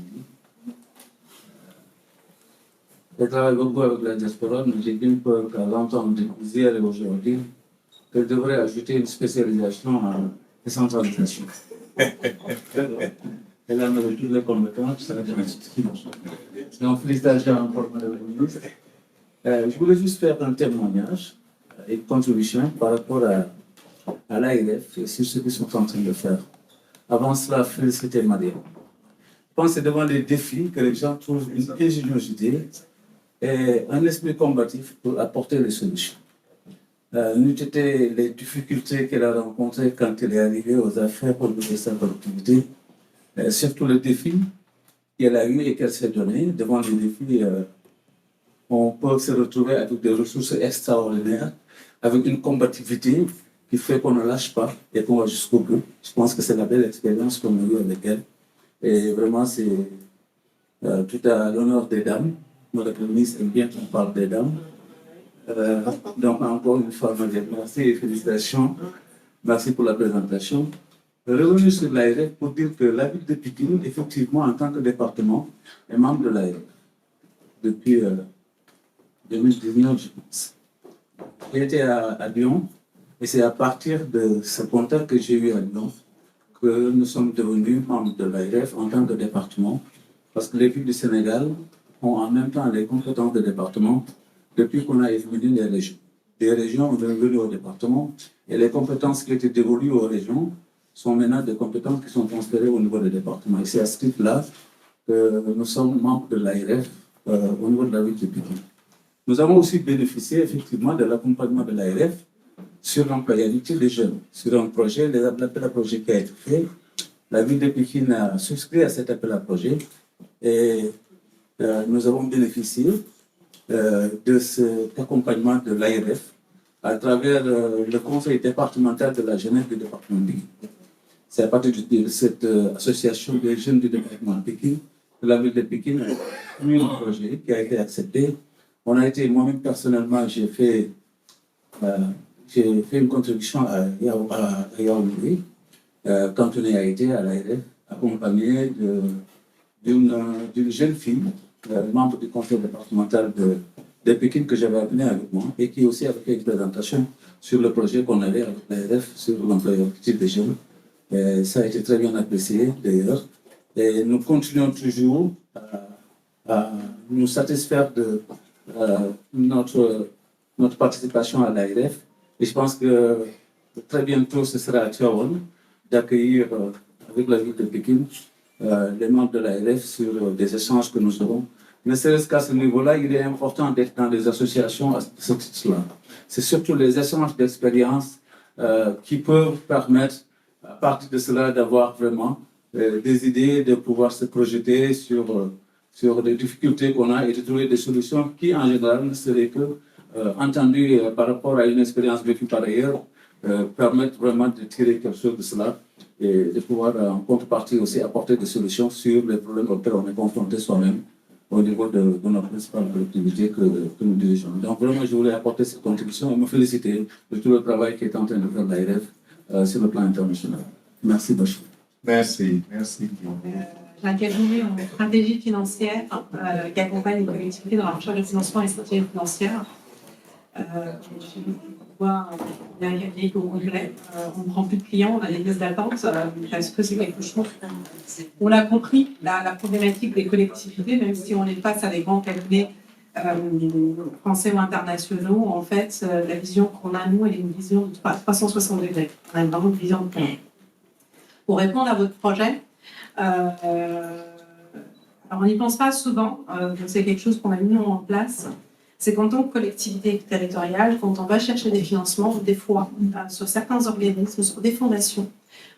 je travaille beaucoup avec la diaspora, mais j'ai bien peur qu'à l'entendre hier et aujourd'hui, qu'elle devrait ajouter une spécialisation en décentralisation. Elle en avait toutes les compétences, ça va être donc, félicitations encore, Madame la Ministre. Je voulais juste faire un témoignage et une contribution par rapport à l'ARF et sur ce qu'ils sont en train de faire. Avant cela, féliciter Maria. Je pense que c'est devant les défis que les gens trouvent une ingéniosité et un esprit combatif pour apporter les solutions. N'eût été les difficultés qu'elle a rencontrées quand elle est arrivée aux affaires pour de sa productivité, surtout le défi qu'elle a eu et qu'elle s'est donné. Devant les défis, on peut se retrouver avec des ressources extraordinaires, avec une combativité qui fait qu'on ne lâche pas et qu'on va jusqu'au bout. Je pense que c'est la belle expérience qu'on a eue avec elle. Et vraiment, c'est tout à l'honneur des dames. Notre ministre aime bien qu'on parle des dames. Donc, encore une fois, merci et félicitations. Merci pour la présentation. Revenu sur l'ARF pour dire que la ville de Pikine, effectivement, en tant que département, est membre de l'ARF depuis 2019, je pense. J'ai été à Lyon et c'est à partir de ce contact que j'ai eu à Lyon que nous sommes devenus membres de l'ARF en tant que département, parce que les villes du Sénégal ont en même temps les compétences de département depuis qu'on a éliminé les régions. Les régions ont devenu au département et les compétences qui étaient dévolues aux régions sont maintenant des compétences qui sont transférées au niveau des départements. Et c'est à ce titre-là que nous sommes membres de l'ARF au niveau de la ville de Pikine. Nous avons aussi bénéficié effectivement de l'accompagnement de l'ARF sur l'employabilité des jeunes, sur un projet, l'appel à projet qui a été fait. La ville de Pikine a souscrit à cet appel à projet et nous avons bénéficié de cet accompagnement de l'ARF à travers le conseil départemental de la jeunesse du département de Pikine. C'est à partir de cette association des jeunes du département de Pikine que la ville de Pikine a mis un projet qui a été accepté. On a été, moi-même personnellement, j'ai fait une contribution à Yaoundé, quand on a été à l'ARF, accompagné d'une jeune fille, membre du conseil départemental de Pékin que j'avais amené avec moi et qui aussi avait fait une présentation sur le projet qu'on avait avec l'ARF sur l'employabilité des jeunes. Et ça a été très bien apprécié d'ailleurs. Et nous continuons toujours à nous satisfaire de notre participation à l'ARF. Et je pense que très bientôt, ce sera à Tivaouane d'accueillir avec la ville de Pékin les membres de l'ARF sur des échanges que nous aurons. Ne serait-ce qu'à ce niveau-là, il est important d'être dans des associations à ce titre-là. C'est surtout les échanges d'expériences qui peuvent permettre, à partir de cela, d'avoir vraiment des idées, de pouvoir se projeter sur les difficultés qu'on a et de trouver des solutions qui, en général, ne seraient que entendues par rapport à une expérience vécue par ailleurs, permettent vraiment de tirer quelque chose de cela et de pouvoir, en contrepartie aussi, apporter des solutions sur les problèmes auxquels on est confronté soi-même au niveau de notre principale collectivité que nous dirigeons. Donc vraiment, je voulais apporter cette contribution et me féliciter de tout le travail qui est en train de faire l'ARF sur le plan international. Merci Bachir. Merci. J'ai intervenu en stratégie financière qui accompagne les collectivités dans la recherche de financement et stratégie financière. Je vois il y a un cabinet au complet. On ne prend plus de clients, on a des listes d'attente parce que c'est quelque chose. On a compris la problématique des collectivités, même si on est face à des grands cabinets français ou internationaux. En fait, la vision qu'on a, nous, elle est une vision de 360 degrés. On a vraiment une vision de plan. Pour répondre à votre projet, alors on n'y pense pas souvent, c'est quelque chose qu'on a mis en place. C'est qu'en tant que collectivité territoriale, quand on va chercher des financements, des fois, sur certains organismes, sur des fondations,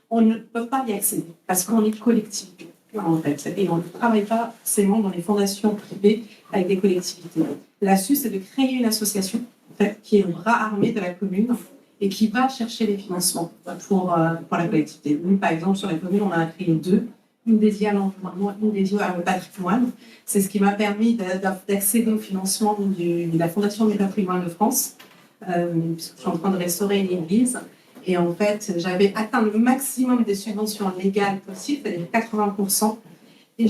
on ne peut pas y accéder parce qu'on est collectivité, en fait. Et on ne travaille pas forcément dans les fondations privées avec des collectivités. L'astuce, c'est de créer une association, en fait, qui est le bras armé de la commune et qui va chercher les financements pour la collectivité. Nous, par exemple, sur la commune, on a créé 2. Une dédiée à l'environnement, une dédiée au patrimoine. C'est ce qui m'a permis d'accéder au financement de la Fondation du patrimoine de France, puisque je suis en train de restaurer une église. Et en fait, j'avais atteint le maximum des subventions légales possibles, c'est-à-dire 80%. Et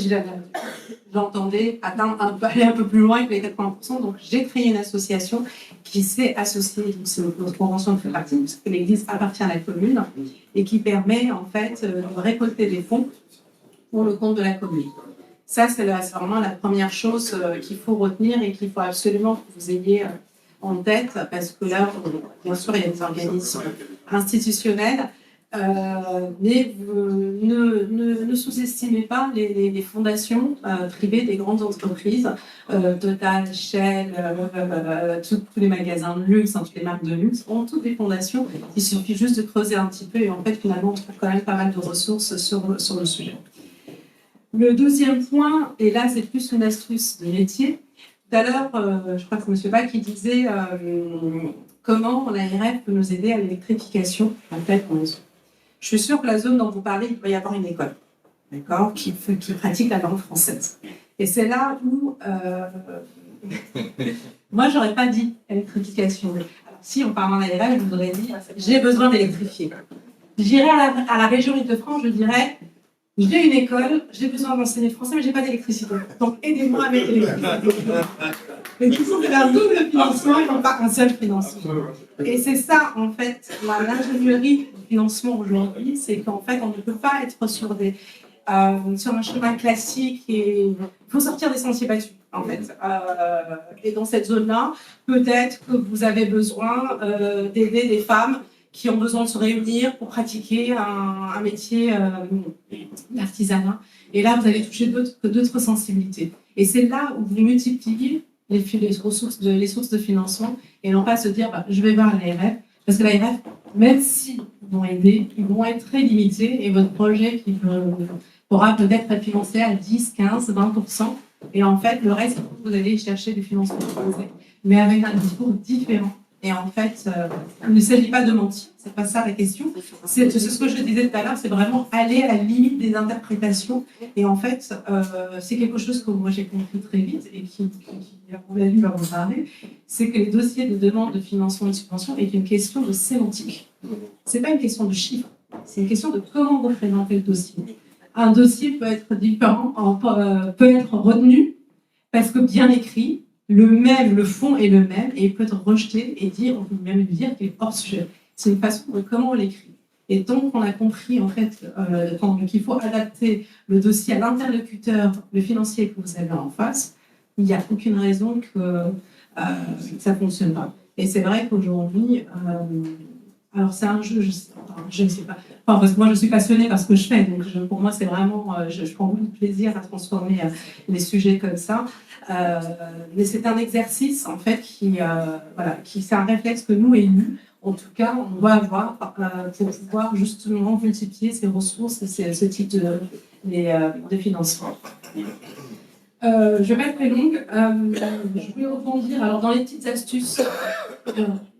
j'entendais aller un peu plus loin que les 80%. Donc, j'ai créé une association qui s'est associée, c'est notre convention de fait partie, parce que l'église appartient à la commune, et qui permet en fait de récolter des fonds pour le compte de la commune. Ça, c'est vraiment la première chose qu'il faut retenir et qu'il faut absolument que vous ayez en tête, parce que là, bien sûr, il y a des organismes institutionnels, mais ne sous-estimez pas les fondations privées des grandes entreprises, Total, Shell, tous les magasins de luxe, toutes les marques de luxe, ont toutes des fondations. Il suffit juste de creuser un petit peu et en fait, finalement, on trouve quand même pas mal de ressources sur le sujet. Le deuxième point, et là c'est plus une astuce de métier, tout à l'heure, je crois que M. Bach qui disait comment l'ARF peut nous aider à l'électrification. En fait, je suis sûre que la zone dont vous parlez, il va y avoir une école, d'accord, qui pratique la langue française. Et c'est là où, moi j'aurais pas dit électrification. Alors, si en parlant d'ARF, je vous aurais dit j'ai besoin d'électrifier. J'irais à la région Île-de-France, je dirais j'ai une école, j'ai besoin d'enseigner le français, mais j'ai pas d'électricité. Donc aidez-moi à mettre l'électricité. Mais du coup, c'est un double financement et non pas un seul financement. Et c'est ça, en fait, l'ingénierie du financement aujourd'hui, c'est qu'en fait, on ne peut pas être sur un chemin classique et il faut sortir des sentiers battus, en fait. Et dans cette zone-là, peut-être que vous avez besoin d'aider des femmes qui ont besoin de se réunir pour pratiquer un métier d'artisanat. Et là, vous allez toucher d'autres sensibilités. Et c'est là où vous multipliez les sources de financement et non pas se dire je vais voir l'ARF, parce que l'ARF, même s'ils vont aider, ils vont être très limités et votre projet qui pourra peut-être être financé à 10, 15, 20%. Et en fait, le reste, vous allez chercher du financement français, mais avec un discours différent. Et en fait, il ne s'agit pas de mentir, c'est pas ça la question. C'est ce que je disais tout à l'heure, c'est vraiment aller à la limite des interprétations. Et en fait, c'est quelque chose que moi j'ai compris très vite et qui à mon avis, va vous parler, c'est que les dossiers de demande de financement et de subvention est une question de sémantique. C'est pas une question de chiffres, c'est une question de comment vous présentez le dossier. Un dossier peut être différent, peut être retenu parce que bien écrit. Le fond est le même et il peut être rejeté et on peut même lui dire qu'il est hors sujet. C'est une façon de comment on l'écrit. Et tant qu'on a compris en fait qu'il faut adapter le dossier à l'interlocuteur, le financier que vous avez en face, il n'y a aucune raison que ça ne fonctionne pas. Et c'est vrai qu'aujourd'hui, alors c'est un jeu, je ne sais pas. Enfin, parce que moi je suis passionnée par ce que je fais, donc pour moi c'est vraiment, je prends beaucoup de plaisir à transformer les sujets comme ça. Mais c'est un exercice en fait qui c'est un réflexe que nous élus, en tout cas, on doit avoir pour pouvoir justement multiplier ces ressources et ce type de financement. Je ne vais pas être très longue. Je voulais rebondir. Alors dans les petites astuces.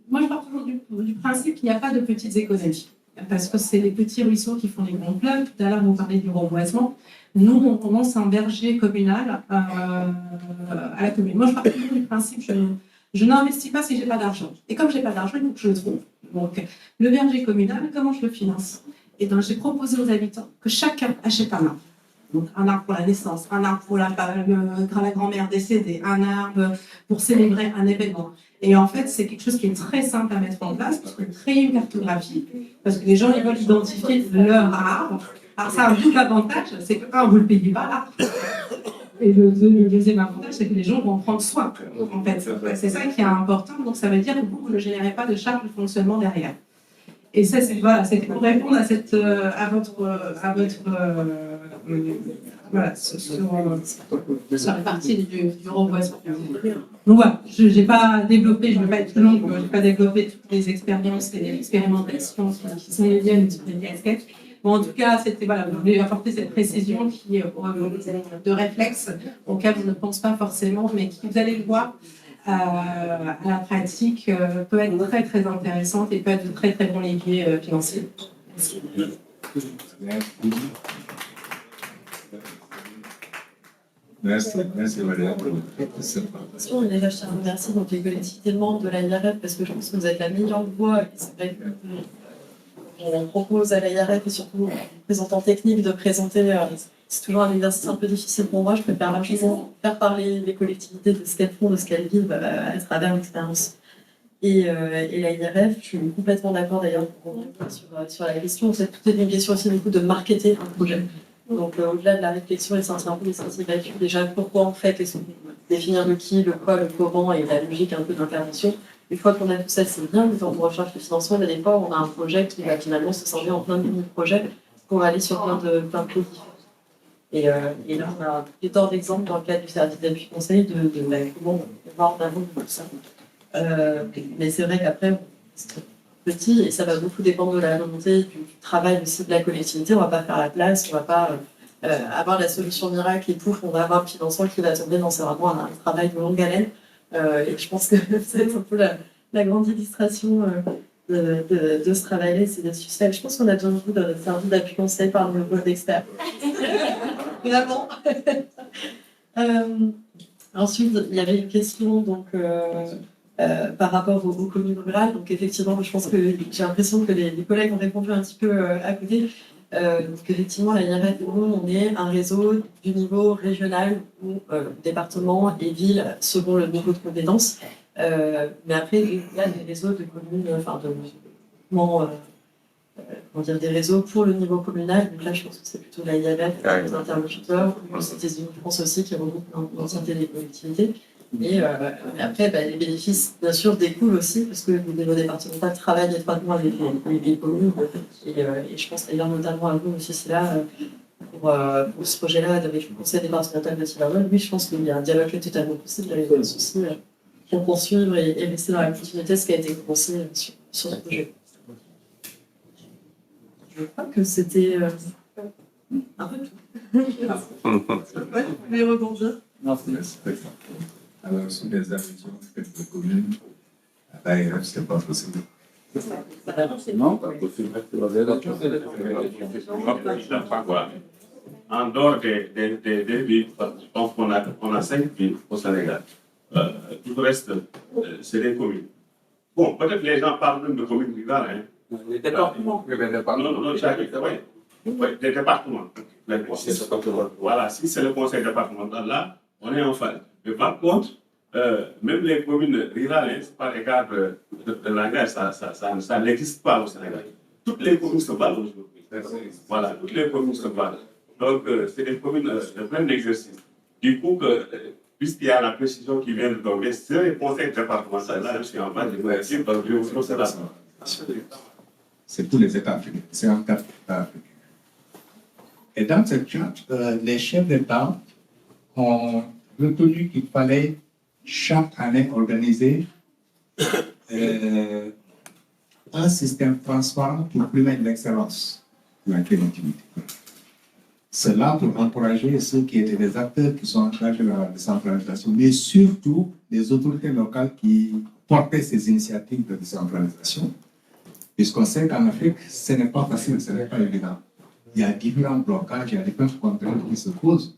Moi, je pars toujours du principe qu'il n'y a pas de petites économies. Parce que c'est les petits ruisseaux qui font les grands fleuves. Tout à l'heure, vous parlez du reboisement. nous, on lance un berger communal à la commune. Moi, je pars toujours du principe, je n'investis pas si je n'ai pas d'argent. Et comme je n'ai pas d'argent, il faut que je le trouve. Donc, le berger communal, comment je le finance? Et donc, j'ai proposé aux habitants que chacun achète un arbre. Donc, un arbre pour la naissance, un arbre pour la grand-mère décédée, un arbre pour célébrer un événement. Et en fait, c'est quelque chose qui est très simple à mettre en place, parce que créer une cartographie, parce que les gens ils veulent identifier leur arbre. Alors, ça a un double avantage, c'est que, un, vous ne le payez pas l'arbre. Et le deuxième avantage, c'est que les gens vont en prendre soin. En fait, c'est ça qui est important. Donc, ça veut dire que vous ne générez pas de charge de fonctionnement derrière. Et ça, c'est voilà, pour répondre à cette, à votre voilà, sur la partie du reboisement. Donc voilà, je n'ai pas développé, je ne veux pas être longue, je n'ai pas développé toutes les expériences et les expérimentations qui sont les liens sur les casquettes. Bon, en tout cas, c'était voilà, je voulais apporter cette précision qui est de réflexe auquel on ne pense pas forcément, mais qui, vous allez le voir, à la pratique, peut être très très intéressante et peut être de très très bon levier financier. Merci Valérie. Déjà, je tiens à remercier donc les collectivités membres de la IRF parce que je pense que vous êtes la meilleure voix. Et c'est vrai qu'on propose à la IRF et surtout aux représentants techniques de présenter. C'est toujours un exercice un peu difficile pour moi. Je préfère largement faire parler les collectivités de ce qu'elles font, de ce qu'elles vivent à travers l'expérience. Et la IRF, je suis complètement d'accord d'ailleurs pour revenir sur la question. C'est tout est une question aussi du coup de marketer un projet. Donc au-delà de la réflexion et sortir un peu des sentiers battus, déjà pourquoi on fait, définir le qui, le quoi, le comment et la logique un peu d'intervention. Une fois qu'on a tout ça, c'est bien, mais on recherche le financement, mais des fois on a un projet qui va finalement se scinder en plein de mini-projets pour aller sur plein de produits. Et là, on a pléthore d'exemples dans le cadre du service d'appui conseil de comment on va en avant de tout ça. Mais c'est vrai qu'après, c'est petit et ça va beaucoup dépendre de la volonté, du travail aussi de la collectivité. On ne va pas faire la place, on ne va pas avoir la solution miracle et pouf, on va avoir le financement qui va tomber. Non, c'est vraiment un travail de longue haleine. Et je pense que c'est un peu la grande illustration de ce travail-là, c'est d'être social. Je pense qu'on a besoin de vous dans notre service d'appui conseil par le niveau d'experts. Vraiment. Ensuite, il y avait une question donc, par rapport aux communes rurales. Donc effectivement, je pense que j'ai l'impression que les collègues ont répondu un petit peu à côté. Donc effectivement, la IRF, on est un réseau du niveau régional ou département et ville selon le niveau de compétence. Mais après, il y a des réseaux de communes, enfin des réseaux pour le niveau communal. Donc là, je pense que c'est plutôt la IRF, les interlocuteurs, ou c'était France aussi qui regroupe l'entièreté des collectivités. Et après, les bénéfices, bien sûr, découlent aussi, parce que le niveau départemental travaille étroitement avec les communes. Et je pense d'ailleurs notamment à vous, M. Silla, pour ce projet-là, avec le conseil départemental de Tiverdon. Oui, je pense qu'il y a un dialogue qui est totalement possible avec les soucis pour poursuivre et rester dans la continuité de ce qui a été commencé sur ce projet. Je crois que c'était un peu tout. Vous voulez rebondir? Merci. Alors, sur les ambitions faites de communes, à l'ARF, ce n'est pas possible. Non, pas possible. En dehors des villes, donc on a 5 villes au Sénégal. Tout le reste, c'est des communes. Bon, peut-être les gens parlent même de communes rurales. Les départements. Non, des départements. Voilà, si c'est le conseil départemental, là, on est en phase. Mais par contre, même les communes rurales, par égard de langage, ça n'existe pas au Sénégal. Toutes les communes se valent aujourd'hui. Voilà, toutes les communes se valent. Donc, c'est des communes de plein d'exercice. Du coup, puisqu'il y a la précision qui vient de tomber, c'est le conseil départemental. Là, je suis en bas de dire, donc je vous c'est là. C'est tous les États africains. C'est un cas africain. Et dans cette charte, les chefs d'État ont retenu qu'il fallait chaque année organiser un système transparent pour primer l'excellence de la collectivité. C'est là pour encourager ceux qui étaient des acteurs qui sont engagés dans la décentralisation, mais surtout les autorités locales qui portaient ces initiatives de décentralisation. Puisqu'on sait qu'en Afrique, ce n'est pas facile, ce n'est pas évident. il y a différents blocages, il y a différentes contraintes qui se posent,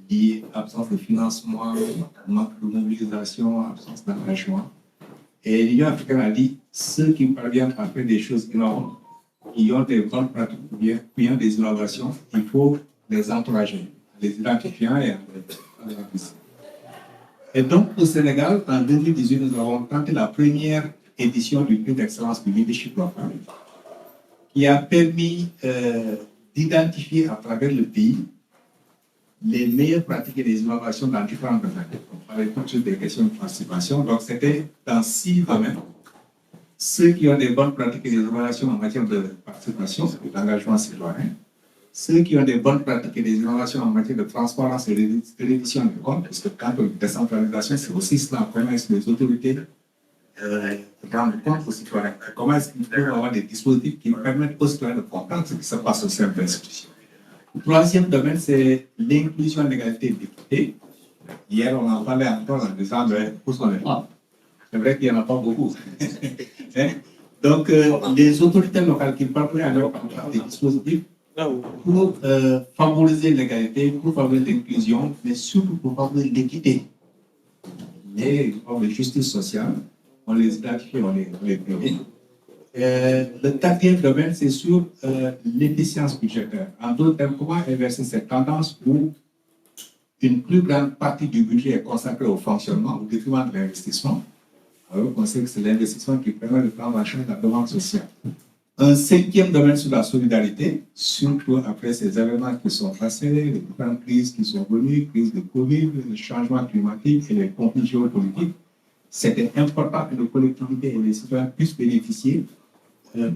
liées à l'absence de financement, manque de mobilisation, absence d'engagement. Et l'Union africaine a dit, ceux qui parviennent à faire des choses innovantes, qui ont des bonnes pratiques, qui ont des innovations, il faut les encourager, les identifiant et les appuyer. Et donc, au Sénégal, en 2018, nous avons tenté la première édition du prix d'excellence du leadership local, qui a permis d'identifier à travers le pays les meilleures pratiques et les innovations dans différents domaines. On parlait tout de suite des questions de participation. Donc, c'était dans 6 domaines. Ceux qui ont des bonnes pratiques et des innovations en matière de participation, d'engagement citoyen. Ceux qui ont des bonnes pratiques et des innovations en matière de transparence et de reddition des comptes, parce que quand on dit décentralisation, c'est aussi cela, comment est-ce que les autorités rendent compte aux citoyens. Comment est-ce qu'ils peuvent avoir des dispositifs qui permettent aux citoyens de comprendre ce qui se passe au sein de l'institution. Le troisième domaine, c'est l'inclusion, l'égalité et l'équité. Hier, on en parlait encore en disant où sont les femmes. C'est vrai qu'il n'y en a pas beaucoup. Donc, les autorités locales qui parlent à leur des dispositifs pour favoriser l'égalité, pour favoriser l'inclusion, mais surtout pour favoriser l'équité. Les formes de justice sociale, on les identifie, on les prive. Le quatrième domaine, c'est sur l'efficience budgétaire. En d'autres termes, comment inverser cette tendance où une plus grande partie du budget est consacrée au fonctionnement, au détriment de l'investissement, alors qu'on sait que c'est l'investissement qui permet de prendre en charge la demande sociale. Un cinquième domaine sur la solidarité, surtout après ces événements qui sont passés, les différentes crises qui sont venues, crise de Covid, le changement climatique et les conflits géopolitiques. C'était important que les collectivités et les citoyens puissent bénéficier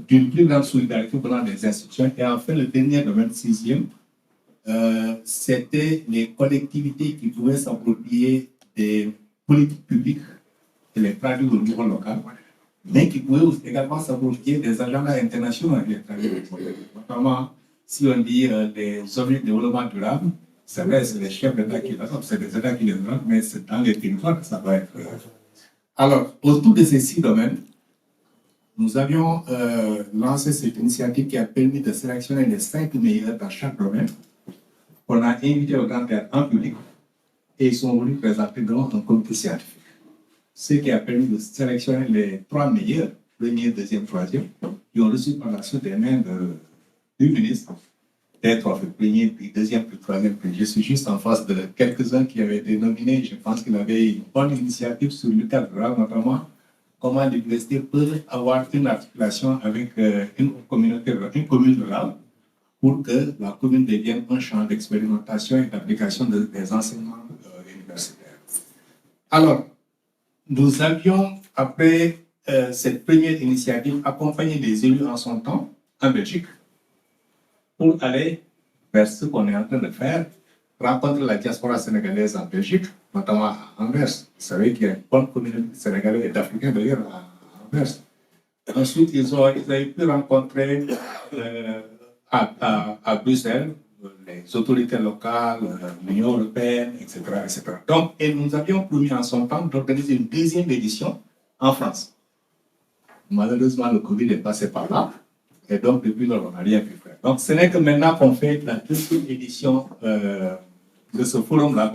d'une plus grande solidarité venant des institutions. Et enfin, le dernier domaine, sixième, c'était les collectivités qui pouvaient s'approprier des politiques publiques et les traduire au niveau local, mais qui pouvaient également s'approprier des agendas internationaux et les traduire. Notamment, si on dit les objectifs de développement durable, c'est vrai, c'est les chefs d'État qui les donnent, c'est les États qui les donnent, mais c'est dans les territoires que ça doit être. Alors, autour de ces 6 domaines, nous avions lancé cette initiative qui a permis de sélectionner les 5 meilleurs dans chaque domaine. On a invité au Grand Théâtre en public et ils sont venus présenter devant un comité scientifique. Ce qui a permis de sélectionner les 3 meilleurs, premier, deuxième, troisième, qui ont reçu par la suite des mains du ministre d'être le premier, puis deuxième, puis troisième. Puis je suis juste en face de quelques-uns qui avaient été nominés. Je pense qu'il avait une bonne initiative sur le cadre rural, notamment comment l'université peut avoir une articulation avec une commune rurale pour que la commune devienne un champ d'expérimentation et d'application des enseignements universitaires. Alors, nous avions, après cette première initiative, accompagné les élus en son temps en Belgique pour aller vers ce qu'on est en train de faire, rencontrer la diaspora sénégalaise en Belgique, notamment à Anvers. Vous savez qu'il y a une bonne communauté sénégalaise et d'Africains d'ailleurs à Anvers. Ensuite, ils avaient pu rencontrer à Bruxelles les autorités locales, l'Union européenne, etc., etc. Donc, et nous avions promis en son temps d'organiser une deuxième édition en France. Malheureusement, le Covid est passé par là. Et donc, depuis lors, on n'a rien pu faire. Donc, ce n'est que maintenant qu'on fait la deuxième édition de ce forum-là,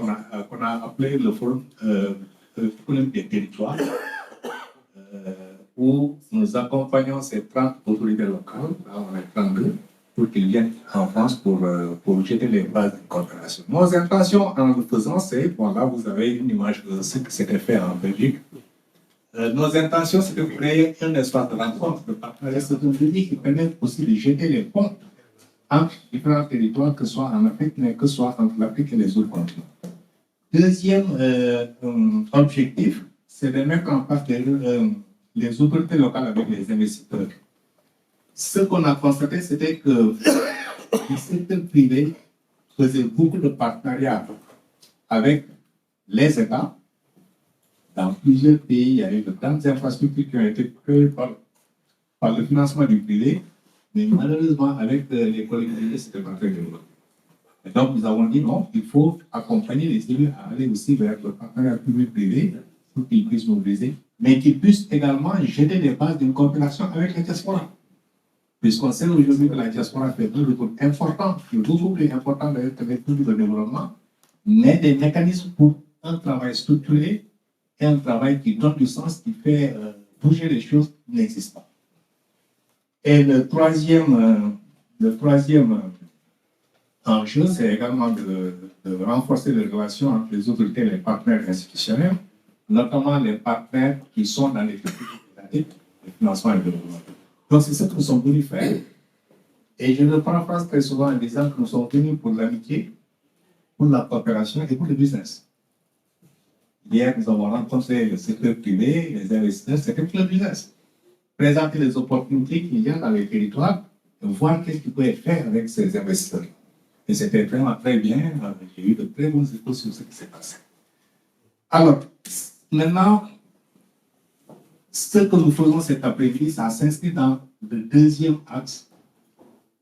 qu'on a appelé le forum des territoires, où nous accompagnons ces 30 autorités locales, là on est 32, pour qu'ils viennent en France pour jeter les bases de coopération. Nos intentions en le faisant, c'est, bon là vous avez une image de ce qui s'était fait en Belgique. Nos intentions, c'est de créer un espace de rencontre, de partenariat stratégique qui permet aussi de jeter les ponts entre différents territoires, que ce soit en Afrique, mais que ce soit entre l'Afrique et les autres continents. Deuxième objectif, c'est de mettre en place les autorités locales avec les investisseurs. Ce qu'on a constaté, c'était que le secteur privé faisait beaucoup de partenariats avec les États. Dans plusieurs pays, il y a eu de grandes infrastructures qui ont été créées par le financement du privé, mais malheureusement, avec les collectivités, c'était pas très bien. Et donc, nous avons dit non, il faut accompagner les élus à aller aussi vers le partenariat public-privé pour qu'ils puissent mobiliser, mais qu'ils puissent également jeter les bases d'une coopération avec les diasporas. Puisqu'on sait aujourd'hui que la diaspora fait un rôle important, beaucoup plus important d'ailleurs que les pays de développement, mais des mécanismes pour un travail structuré et un travail qui donne du sens, qui fait bouger les choses, n'existe pas. Et le troisième enjeu, c'est également de renforcer les relations entre les autorités et les partenaires institutionnels, notamment les partenaires qui sont dans les étatiques de financement et de développement. Donc, c'est ce que nous sommes venus faire. Et je le paraphrase très souvent en disant que nous sommes venus pour l'amitié, pour la coopération et pour le business. Hier, nous avons rencontré le secteur privé, les investisseurs, c'était pour le business. Présenter les opportunités qu'il y a dans les territoires et voir qu'est-ce qu'il peut faire avec ces investisseurs. Et c'était vraiment très bien. J'ai eu de très bons échos sur ce qui s'est passé. Alors, maintenant, ce que nous faisons cet après-midi, ça s'inscrit dans le deuxième axe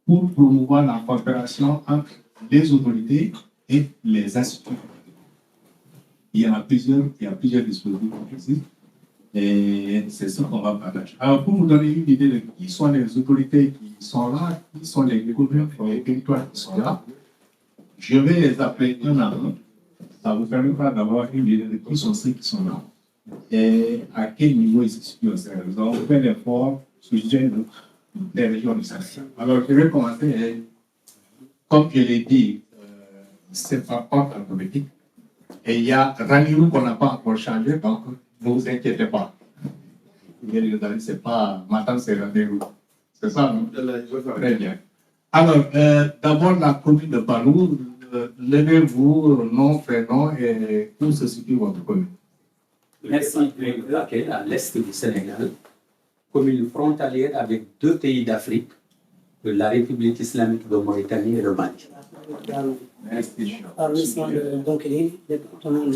pour promouvoir la coopération entre les autorités et les institutions. Il y a plusieurs dispositifs qui existent et c'est ce qu'on va partager. Alors, pour vous donner une idée de qui sont les autorités qui sont là, qui sont les gouvernements et les territoires qui sont là, je vais les appeler un à un. Ça vous permettra d'avoir une idée de qui sont ceux qui sont là et à quel niveau ils se situent au Sénégal. Nous avons fait l'effort sur des régions du Sénégal. Alors, je vais commencer. Comme je l'ai dit, c'est par ordre alphabétique. Et il y a Ranirou qu'on n'a pas encore changé, donc ne vous inquiétez pas. C'est pas Matam, c'est Ranirou. C'est ça, non? Très bien. Alors, d'abord, la commune de Balou, levez-vous, nom, prénom et où se situe votre commune. Merci, à l'est du Sénégal, commune frontalière avec 2 pays d'Afrique, la République islamique de Mauritanie et le Mali. Arrondissement de Bonkini, département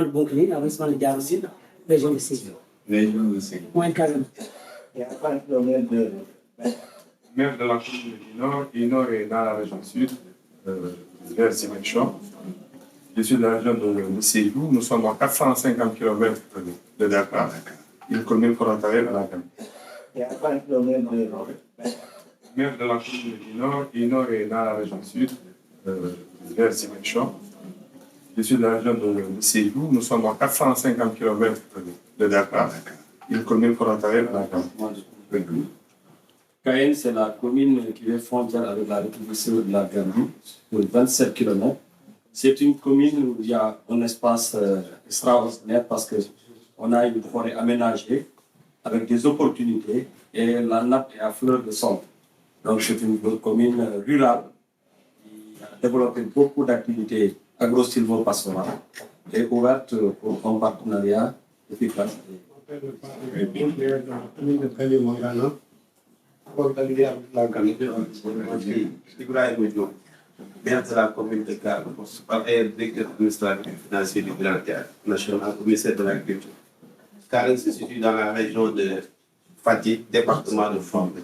de Bonkini, arrondissement de Diaroussi, région de Sédhiou. Région de Sédhiou. Moins de 40. Et à 30 km de... Maire de la commune du Nord est dans la région sud, vers Ziguinchor. Je suis de la région de Sédhiou. Nous sommes à 450 km de Dakar, une commune frontalière à la Gambie. Et à 30 km de... Maire de la commune du Nord est dans la région sud, vers Ziguinchor. Je suis de la région de Sédhiou. Nous sommes à 450 km de Dakar, une commune frontalière à la Gambie. Caen, c'est la commune qui est frontière avec la République de la Gambie, pour 27 km. C'est une commune où il y a un espace extraordinaire parce qu'on a une forêt aménagée avec des opportunités et la nappe est à fleur de sol. Donc c'est une commune rurale qui a développé beaucoup d'activités agro-silvopastorales et ouverte pour un partenariat efficace. Maire de la commune de Gare, par ailleurs directeur administratif financier du Grand Théâtre national au ministère de l'Agriculture. Karen se situe dans la région de Fatick, département de Fondé,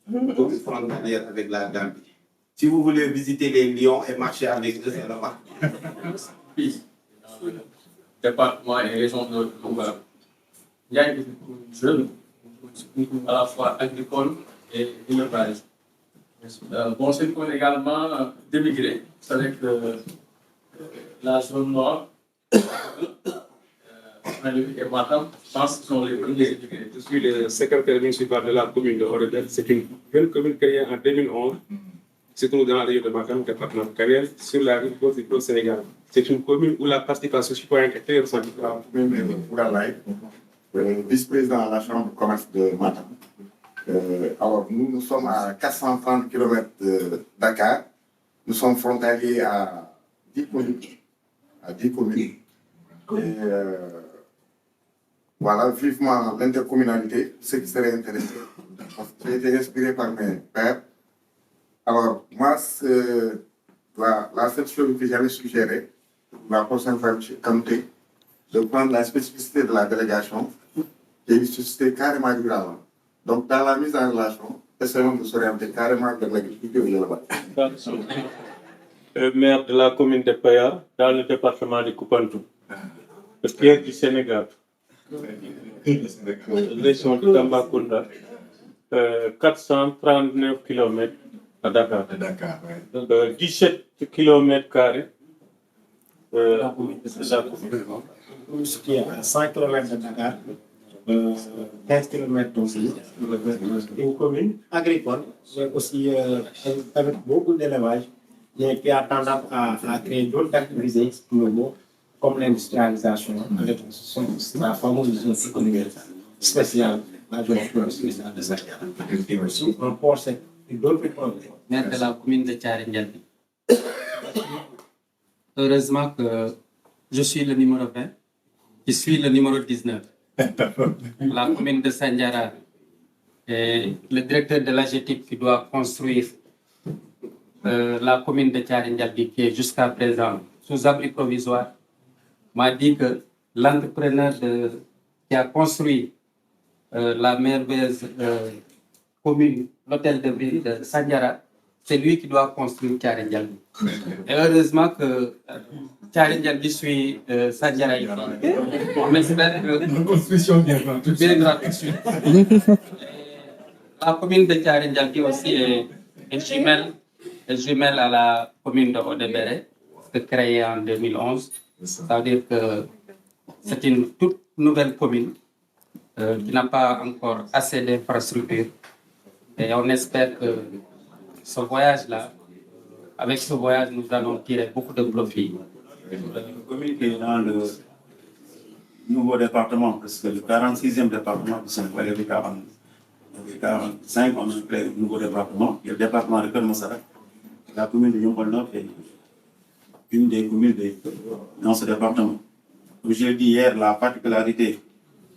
commune frontalière avec la Gambie. Si vous voulez visiter les lions et marcher avec eux, c'est là-bas. Département et région de Louga. Il y a une jeune, à la fois agricole et élevage. Bon, c'est également d'émigrer. C'est avec la zone nord, et Matam, je pense que ce sont les premiers émigrés. Je suis le secrétaire municipal de la commune de Oredel. C'est une jeune commune créée en 2011. C'est dans la région de Matam, département de Carrière, sur la rive gauche du Sénégal. C'est une commune où la participation citoyenne est très représentative. Vice-président de la Chambre de commerce de Matam. Alors, nous sommes à 430 km de Dakar. Nous sommes frontaliers à 10 communes. Et voilà, vivement l'intercommunalité, ceux qui seraient intéressés. J'ai été inspiré par mes pères. Alors, moi, la seule chose que j'avais suggéré, la prochaine fois, M. Kanté, de prendre la spécificité de la délégation, qui est suscité carrément rurale. Donc, dans la mise en relation, essayons de s'orienter carrément vers l'agriculture élevage. Maire de la commune de Paya, dans le département de Koupantou, le siège du Sénégal, région de Tambacounda, 439 km à Dakar. De Dakar, ouais. 17 km². Ce qui est à 100 km de Dakar, 15 km aussi. Une commune agricole, mais aussi avec beaucoup d'élevage, mais qui a tendance à créer d'autres activités comme l'industrialisation, avec la fameuse zone économique spéciale, la zone spéciale de Dakar. Et aussi un port sec et d'autres problèmes. Maire de la commune de Thiaré-Ndialbi. Heureusement que je suis le numéro 20, je suis le numéro 19. La commune de Sandiara et le directeur de l'AGETIP qui doit construire la commune de Thiaré-Ndialbi qui est jusqu'à présent sous abri provisoire m'a dit que l'entrepreneur qui a construit la merveilleuse commune, l'hôtel de ville de Sandiara, c'est lui qui doit construire Thiaré-Ndialbi. Et heureusement que Thiaré-Ndialbi suit Sandiara ici. On espère que la construction viendra tout de suite. La commune de Thiaré-Ndialbi aussi est jumelle à la commune de Odebere, créée en 2011. Ça veut dire que c'est une toute nouvelle commune qui n'a pas encore assez d'infrastructures. Et on espère que ce voyage-là, avec ce voyage, nous allons tirer beaucoup de profit. Une commune qui est dans le nouveau département, parce que le 46e département du Sénégal, il y avait 45, on a créé un nouveau département, il y a le département de Kermassara. La commune de Yombol-Nord est une des communes dans ce département. Comme je l'ai dit hier, la particularité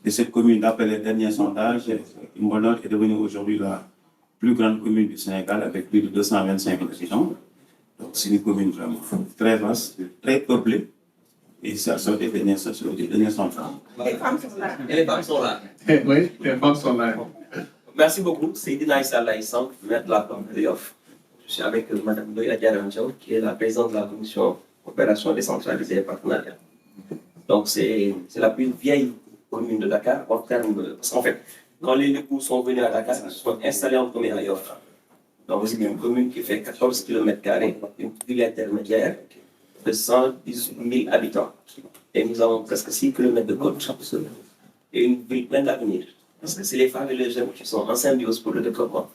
de cette commune, d'après les derniers sondages, Yombol-Nord est devenue aujourd'hui la plus grande commune du Sénégal avec plus de 225 habitants. Donc c'est une commune vraiment très vaste, très peuplée. Et ça sort des derniers sondages. Les femmes sont là. Et les femmes sont là. Oui, les femmes sont là. Merci beaucoup. C'est Dina Issa Laïssan, maire de la commune de Yoff. Je suis avec Mme Doya Diaranjao, qui est la présidente de la commission opération décentralisée et partenariat. Donc c'est la plus vieille commune de Dakar en termes de... Parce qu'en fait, quand les époux sont venus à Dakar, ils se sont installés en premier à Yoff. Donc c'est une commune qui fait 14 km², une ville intermédiaire de 118 000 habitants. Et nous avons presque 6 km de côte et une ville pleine d'avenir. Parce que c'est les femmes et les jeunes qui sont en symbiose pour le développement.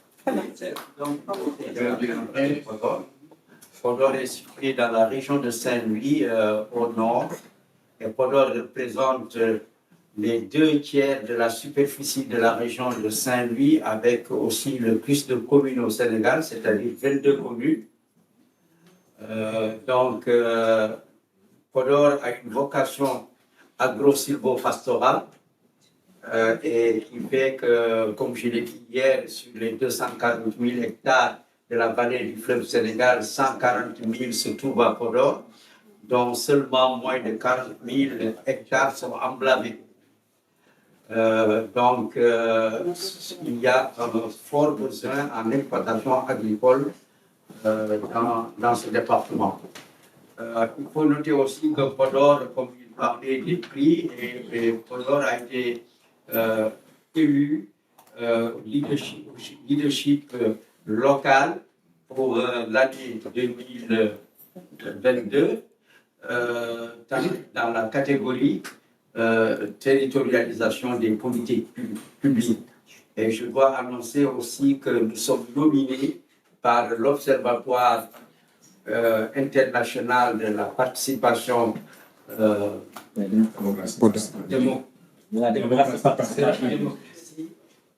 Donc, Podor est situé dans la région de Saint-Louis, au nord. Et Podor représente les 2/3 de la superficie de la région de Saint-Louis, avec aussi le plus de communes au Sénégal, c'est-à-dire 22 communes. Podor a une vocation agro-silvopastorale. Et qui fait que, comme je l'ai dit hier, sur les 240 000 hectares de la vallée du fleuve Sénégal, 140 000 se trouvent à Podor, dont seulement moins de 40 000 hectares sont emblavés. Il y a un fort besoin en exploitation agricole dans ce département. Il faut noter aussi que Podor, comme il parlait des prix, et Podor a été élu leadership local pour l'année 2022 dans la catégorie territorialisation des politiques publiques. Et je dois annoncer aussi que nous sommes nominés par l'Observatoire international de la participation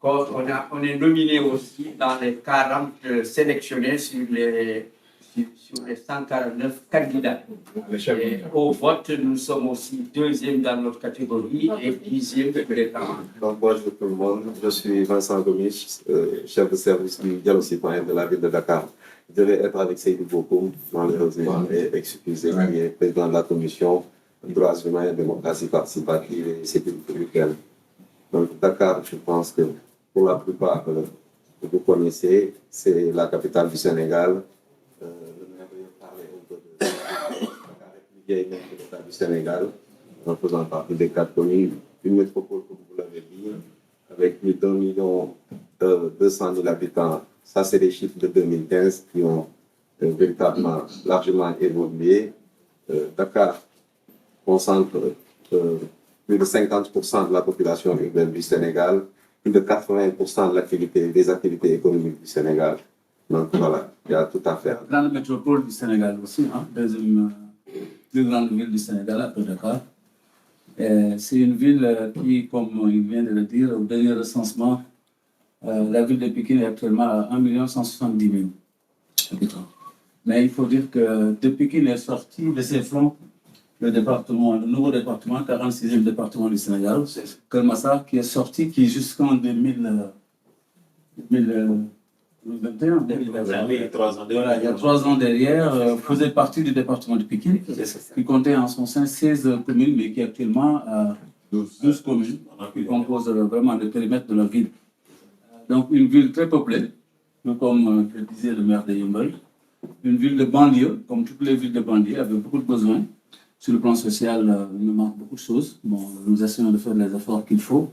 on est nominé aussi dans les 40 sélectionnés sur les 149 candidats. Et au vote, nous sommes aussi 2e dans notre catégorie et 10e de l'État. Donc, bonjour tout le monde, je suis Vincent Gomis, chef de service du dialogue citoyen de la ville de Dakar. Je devais être avec Seydou Bokoum, malheureusement, et excusé, qui est président de la commission droits humains, démocratie participative et sécurité mutuelle. Donc, Dakar, je pense que pour la plupart, vous connaissez, c'est la capitale du Sénégal. Le maire vient parler un peu de Dakar, est plus vieille même que l'État du Sénégal, en faisant partie des 4 communes, une métropole, comme vous l'avez dit, avec plus d'1 million 200 000 habitants. Ça, c'est les chiffres de 2015 qui ont véritablement largement évolué. Dakar concentre plus de 50% de la population urbaine du Sénégal, plus de 80% des activités économiques du Sénégal. Donc voilà, il y a tout à faire. Grande métropole du Sénégal aussi, hein, deuxième plus grande ville du Sénégal après Dakar. C'est une ville qui, comme il vient de le dire, au dernier recensement, la ville de Pékin est actuellement à 1 170 000 habitants. Mais il faut dire que depuis qu'il est sorti de ses fronts, le nouveau département, 46e département du Sénégal, Kermassa, qui est sorti, qui jusqu'en 2021, il y a 3 ans derrière, faisait partie du département de Pékin, qui comptait en son sein 16 communes, mais qui actuellement a 12 communes, qui composent vraiment le périmètre de la ville. Donc une ville très peuplée, comme le disait le maire de Yeumbeul, une ville de banlieue, comme toutes les villes de banlieue, avec beaucoup de besoins. Sur le plan social, il nous manque beaucoup de choses. Bon, nous essayons de faire les efforts qu'il faut.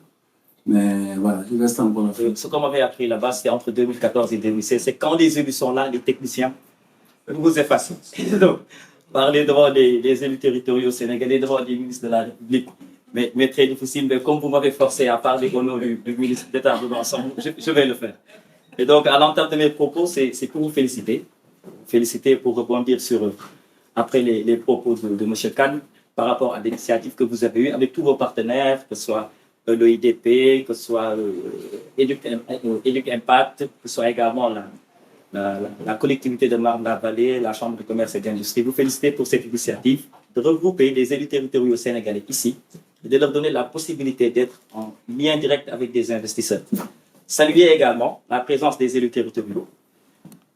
Mais voilà, je reste encore à faire. Ce qu'on m'avait appris là-bas, c'était entre 2014 et 2016. C'est quand les élus sont là, les techniciens, vous effacez. Donc, parler devant les élus territoriaux sénégalais, devant les ministres de la République, mais très difficile. Mais comme vous m'avez forcé à parler au nom du ministre d'État de l'ensemble, je vais le faire. Et donc, à l'entame de mes propos, c'est pour vous féliciter. Féliciter pour rebondir sur, après les propos de M. Kane, par rapport à l'initiative que vous avez eue avec tous vos partenaires, que ce soit l'OIDP, que ce soit Educ Impact, que ce soit également la collectivité de Marne-la-Vallée, la Chambre de commerce et d'industrie. Vous félicitez pour cette initiative de regrouper les élus territoriaux sénégalais ici et de leur donner la possibilité d'être en lien direct avec des investisseurs. Saluer également la présence des élus territoriaux.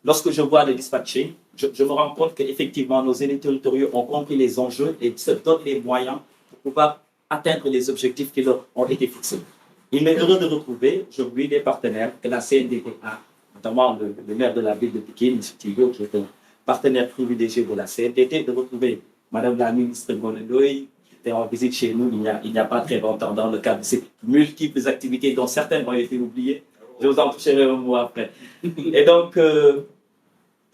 Lorsque je vois le dispatching, je me rends compte qu'effectivement, nos élus territoriaux ont compris les enjeux et se donnent les moyens pour pouvoir atteindre les objectifs qui leur ont été fixés. Il m'est heureux de retrouver aujourd'hui des partenaires que la CNDT a, notamment le maire de la ville de Pékin, M. Thibault, qui est un partenaire privilégié de la CNDT, de retrouver Mme la ministre Gonedoy, qui était en visite chez nous il n'y a pas très longtemps dans le cadre de ces multiples activités dont certaines ont été oubliées. Je vous en toucherai un mot après. Et donc,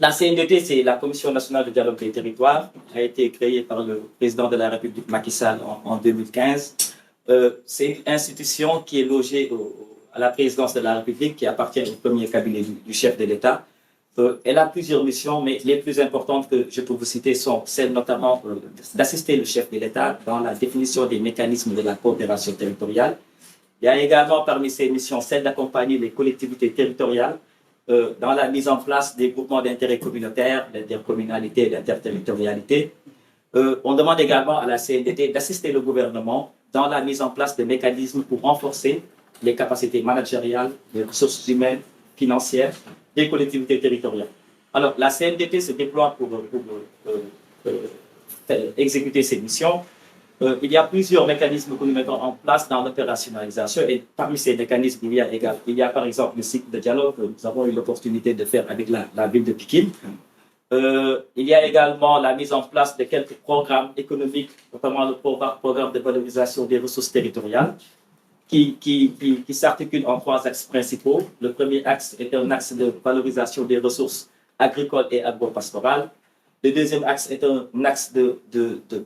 la CNDT, c'est la Commission nationale de dialogue des territoires, a été créée par le président de la République Macky Sall en 2015. C'est une institution qui est logée à la présidence de la République, qui appartient au premier cabinet du chef de l'État. Elle a plusieurs missions, mais les plus importantes que je peux vous citer sont celles notamment d'assister le chef de l'État dans la définition des mécanismes de la coopération territoriale. Il y a également parmi ces missions celle d'accompagner les collectivités territoriales dans la mise en place des groupements d'intérêt communautaire, d'intercommunalité et d'interterritorialité. On demande également à la CNDT d'assister le gouvernement dans la mise en place de mécanismes pour renforcer les capacités managériales, les ressources humaines, financières des collectivités territoriales. Alors, la CNDT se déploie pour exécuter ces missions. Il y a plusieurs mécanismes que nous mettons en place dans l'opérationnalisation et parmi ces mécanismes, il y a par exemple le cycle de dialogue que nous avons eu l'opportunité de faire avec la ville de Pékin. Il y a également la mise en place de quelques programmes économiques, notamment le programme de valorisation des ressources territoriales qui s'articule en 3 axes principaux. Le premier axe est un axe de valorisation des ressources agricoles et agro-pastorales. Le deuxième axe est un axe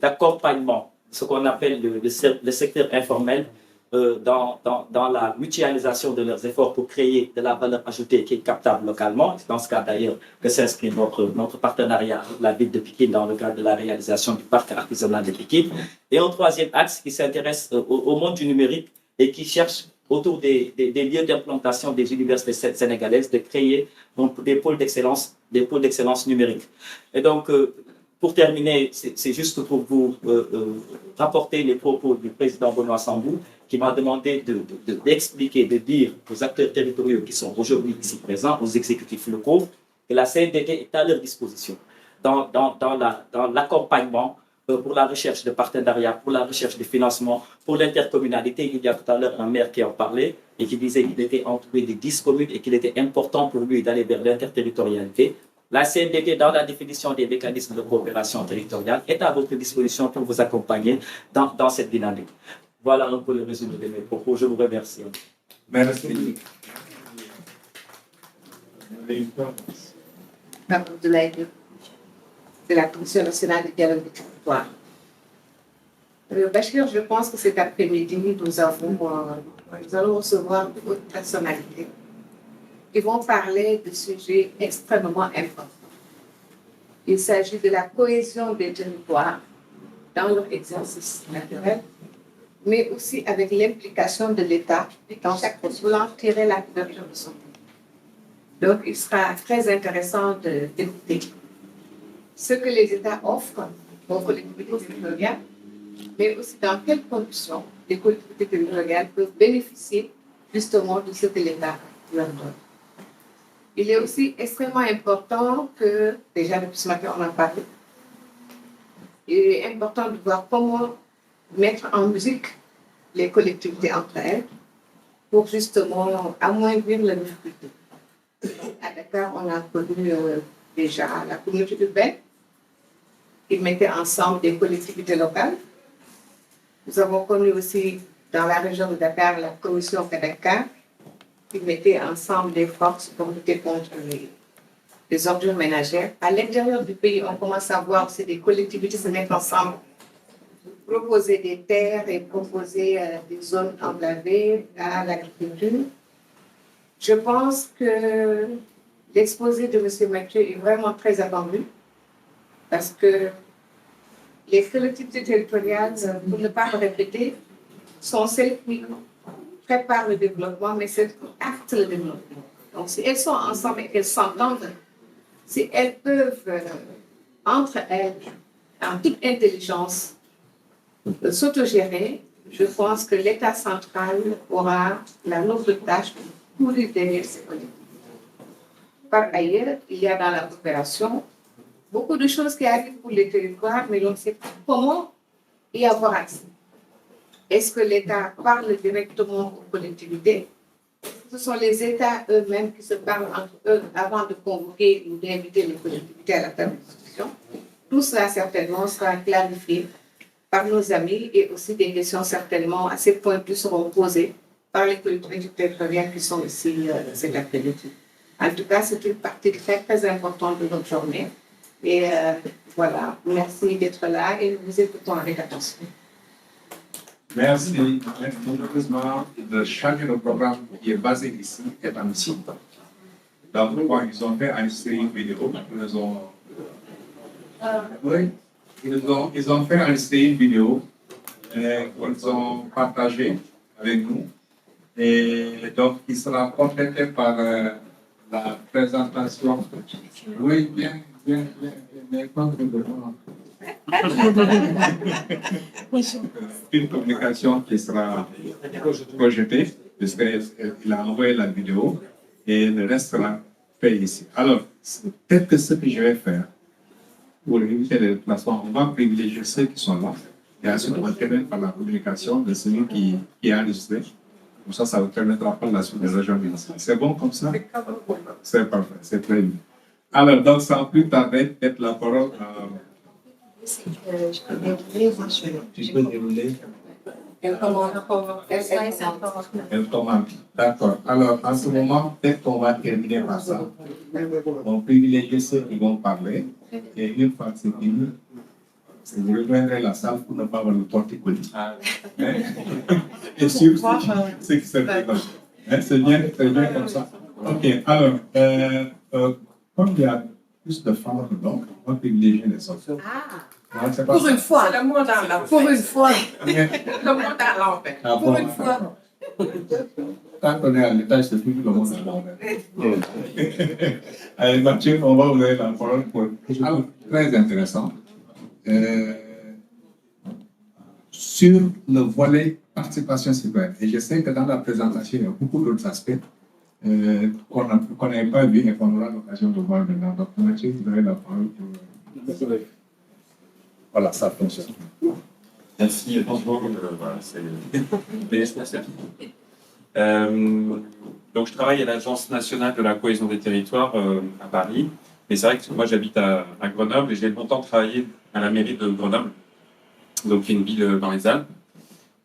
d'accompagnement, ce qu'on appelle le secteur informel, dans la mutualisation de leurs efforts pour créer de la valeur ajoutée qui est captable localement. C'est dans ce cas d'ailleurs que s'inscrit notre partenariat avec la ville de Pékin dans le cadre de la réalisation du parc artisanal de Pékin. Et un troisième axe qui s'intéresse au monde du numérique et qui cherche autour des lieux d'implantation des universités sénégalaises de créer des pôles d'excellence numérique. Et donc, pour terminer, c'est juste pour vous rapporter les propos du président Benoît Sambou, qui m'a demandé d'expliquer, de dire aux acteurs territoriaux qui sont aujourd'hui ici présents, aux exécutifs locaux, que la CNDT est à leur disposition dans l'accompagnement pour la recherche de partenariats, pour la recherche de financement, pour l'intercommunalité. Il y a tout à l'heure un maire qui en parlait et qui disait qu'il était entouré de 10 communes et qu'il était important pour lui d'aller vers l'interterritorialité. La CNDT, dans la définition des mécanismes de coopération territoriale, est à votre disposition pour vous accompagner dans cette dynamique. Voilà un peu le résumé de mes propos. Je vous remercie. Merci. de la Commission nationale du dialogue du territoire. Bachir, je pense que cet après-midi, nous allons recevoir de hautes personnalités qui vont parler de sujets extrêmement importants. Il s'agit de la cohésion des territoires dans leur exercice naturel, mais aussi avec l'implication de l'État dans chaque voulant tirer la couverture de son pays. Donc, il sera très intéressant d'écouter ce que les États offrent aux collectivités territoriales, mais aussi dans quelles conditions les collectivités territoriales peuvent bénéficier justement de ce que l'État leur donne. Il est aussi extrêmement important que, déjà depuis ce matin on en parle, il est important de voir comment mettre en musique les collectivités entre elles pour justement amoindrir les difficultés. À Dakar, on a connu déjà la communauté urbaine qui mettait ensemble des collectivités locales. Nous avons connu aussi dans la région de Dakar la commission Dakar qui mettait ensemble des forces pour lutter contre les ordures ménagères. À l'intérieur du pays, on commence à voir aussi des collectivités se mettre ensemble, proposer des terres et proposer des zones enclavées à l'agriculture. Je pense que l'exposé de M. Mathieu est vraiment très attendu parce que les collectivités territoriales, pour ne pas le répéter, sont celles qui préparent le développement, mais celles qui actent le développement. Donc, si elles sont ensemble et qu'elles s'entendent, si elles peuvent, entre elles, en toute intelligence, s'autogérer, je pense que l'État central aura la lourde tâche de courir derrière ces collectivités. Par ailleurs, il y a dans la coopération beaucoup de choses qui arrivent pour les territoires, mais on ne sait pas comment y avoir accès. Est-ce que l'État parle directement aux collectivités? Ce sont les États eux-mêmes qui se parlent entre eux avant de convoquer ou d'inviter les collectivités à la table de discussion. Tout cela certainement sera clarifié par nos amis et aussi des questions certainement assez pointues seront posées par les collectivités territoriales qui sont ici cet après-midi. En tout cas, c'est une partie très, très importante de notre journée. Et voilà, merci d'être là et nous vous écoutons avec attention. Merci. Malheureusement, le chargé de programme qui est basé ici est en Chine. Donc, ils ont fait une série vidéo. Ils ont fait une série vidéo qu'ils ont partagée avec nous. Et donc, il sera complété par la présentation. Oui, bien. Une communication qui sera projetée, puisqu'il a envoyé la vidéo et le reste sera fait ici. Alors, peut-être que ce que je vais faire pour éviter les déplacements, on va privilégier ceux qui sont là et ensuite on va terminer par la communication de celui qui est enregistré. Comme ça vous permettra par la suite de rejoindre ici. C'est bon comme ça? C'est parfait, c'est très bien. Alors, donc, sans plus tarder, peut-être la parole à... Tu peux dérouler. Elle commande. D'accord. Alors, en ce moment, peut-être qu'on va terminer par ça. On privilégie ceux qui vont parler. Et une fois que c'est fini, vous rejoindrez la salle pour ne pas avoir le torticolis. Et surtout, c'est qui se fait. C'est bien comme ça. OK. Alors, comme il y a plus de femmes que d'hommes, on va privilégier les hommes. Pour une fois. Le monde en l'enfer. Pour une fois. Le monde en l'enfer. Pour une fois. Quand on est à l'étage, c'est plus le monde en l'enfer. Allez, Mathieu, on va vous donner la parole pour... Alors, très intéressant. Sur le volet participation citoyenne, et je sais que dans la présentation, il y a beaucoup d'autres aspects qu'on n'avait pas vu et qu'on aura l'occasion de voir maintenant. Donc, Mathieu, vous avez la parole pour... Voilà, ça fonctionne. Merci. Bonjour. Voilà, c'est donc, je travaille à l'Agence nationale de la cohésion des territoires à Paris. Mais c'est vrai que moi, j'habite à Grenoble et j'ai longtemps travaillé à la mairie de Grenoble, donc qui est une ville dans les Alpes.